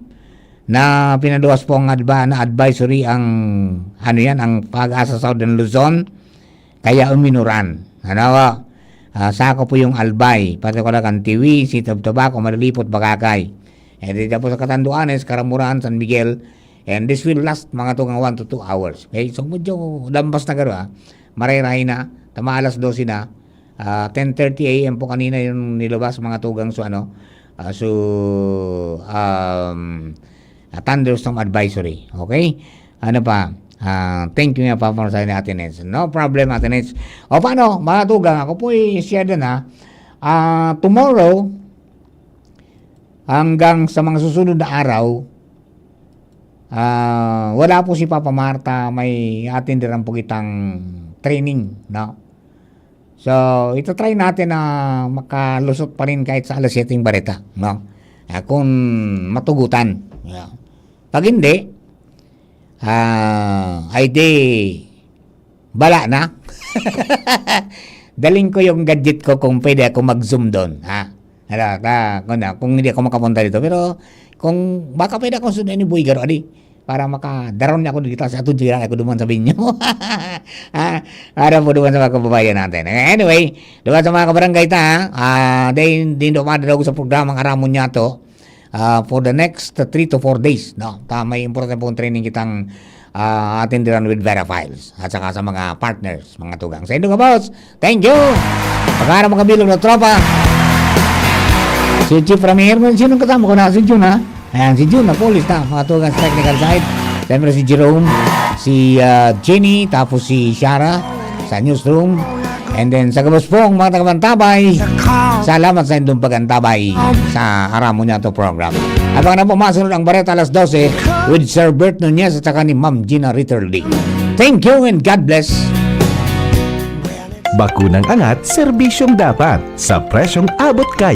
na pinaduwas po ang advisory ang Pag-asa Southern Luzon, kaya uminuran. Sako po yung Albay, pati ko lang ang Tiwi, City of Tobacco, Marilipot, Bakakay. And dito po sa Catanduanes, Caramuran, San Miguel, and this will last mga tungang 1 to 2 hours. Okay? So medyo lambas na garo, marirahay na, tama alas 12 na. 10:30 AM po kanina yung nilabas mga tugang thunderstorm advisory. Okay? Ano pa? Thank you nga pa for sa Atenets. No problem, Atenets. O paano, mga tugang, ako po i-share din tomorrow hanggang sa mga susunod na araw, wala po si Papa Marta, may atindiran po kitang training, no? So, ito try natin na makalusot pa rin kahit sa alas 7 bareta, no? Kung matugutan. Pag hindi, ay di, bala na. Daling ko yung gadget ko kung pwede ako mag-zoom doon. Kung hindi ako makapunta dito. Pero, kung baka pwede akong sundan ni Boy Garo, para makadaron niya ako dito sa atong tira ako duman sabihin nyo. Para po duman sa mga kababayan natin. Anyway, duman sa mga kabarangay din dumadaraw sa programang Aramon niya to for the next 3 to 4 days. No? May important pong training kitang atindiran with Verifiles at saka sa mga partners, mga tugang. Sa inyo ka, boss. Thank you. Pagkara mga bilog na tropa. Si Chief Ramir, sinong kasama ko na? Si Jun, Ayan, si Jun na police na, mga tugang sa technical side. Siyempre si Jerome, si Jenny, tapos si Shara sa newsroom. And then sa gabos pong mga tagabantabay, salamat sa indong pagantabay sa Aramon niya to program. At baka na po masunod ang Bareta alas 12 with Sir Bert Nunez at saka ni Ma'am Gina Ritterly. Thank you and God bless. Bakunang angat, serbisyong dapat sa presyong abot kaya.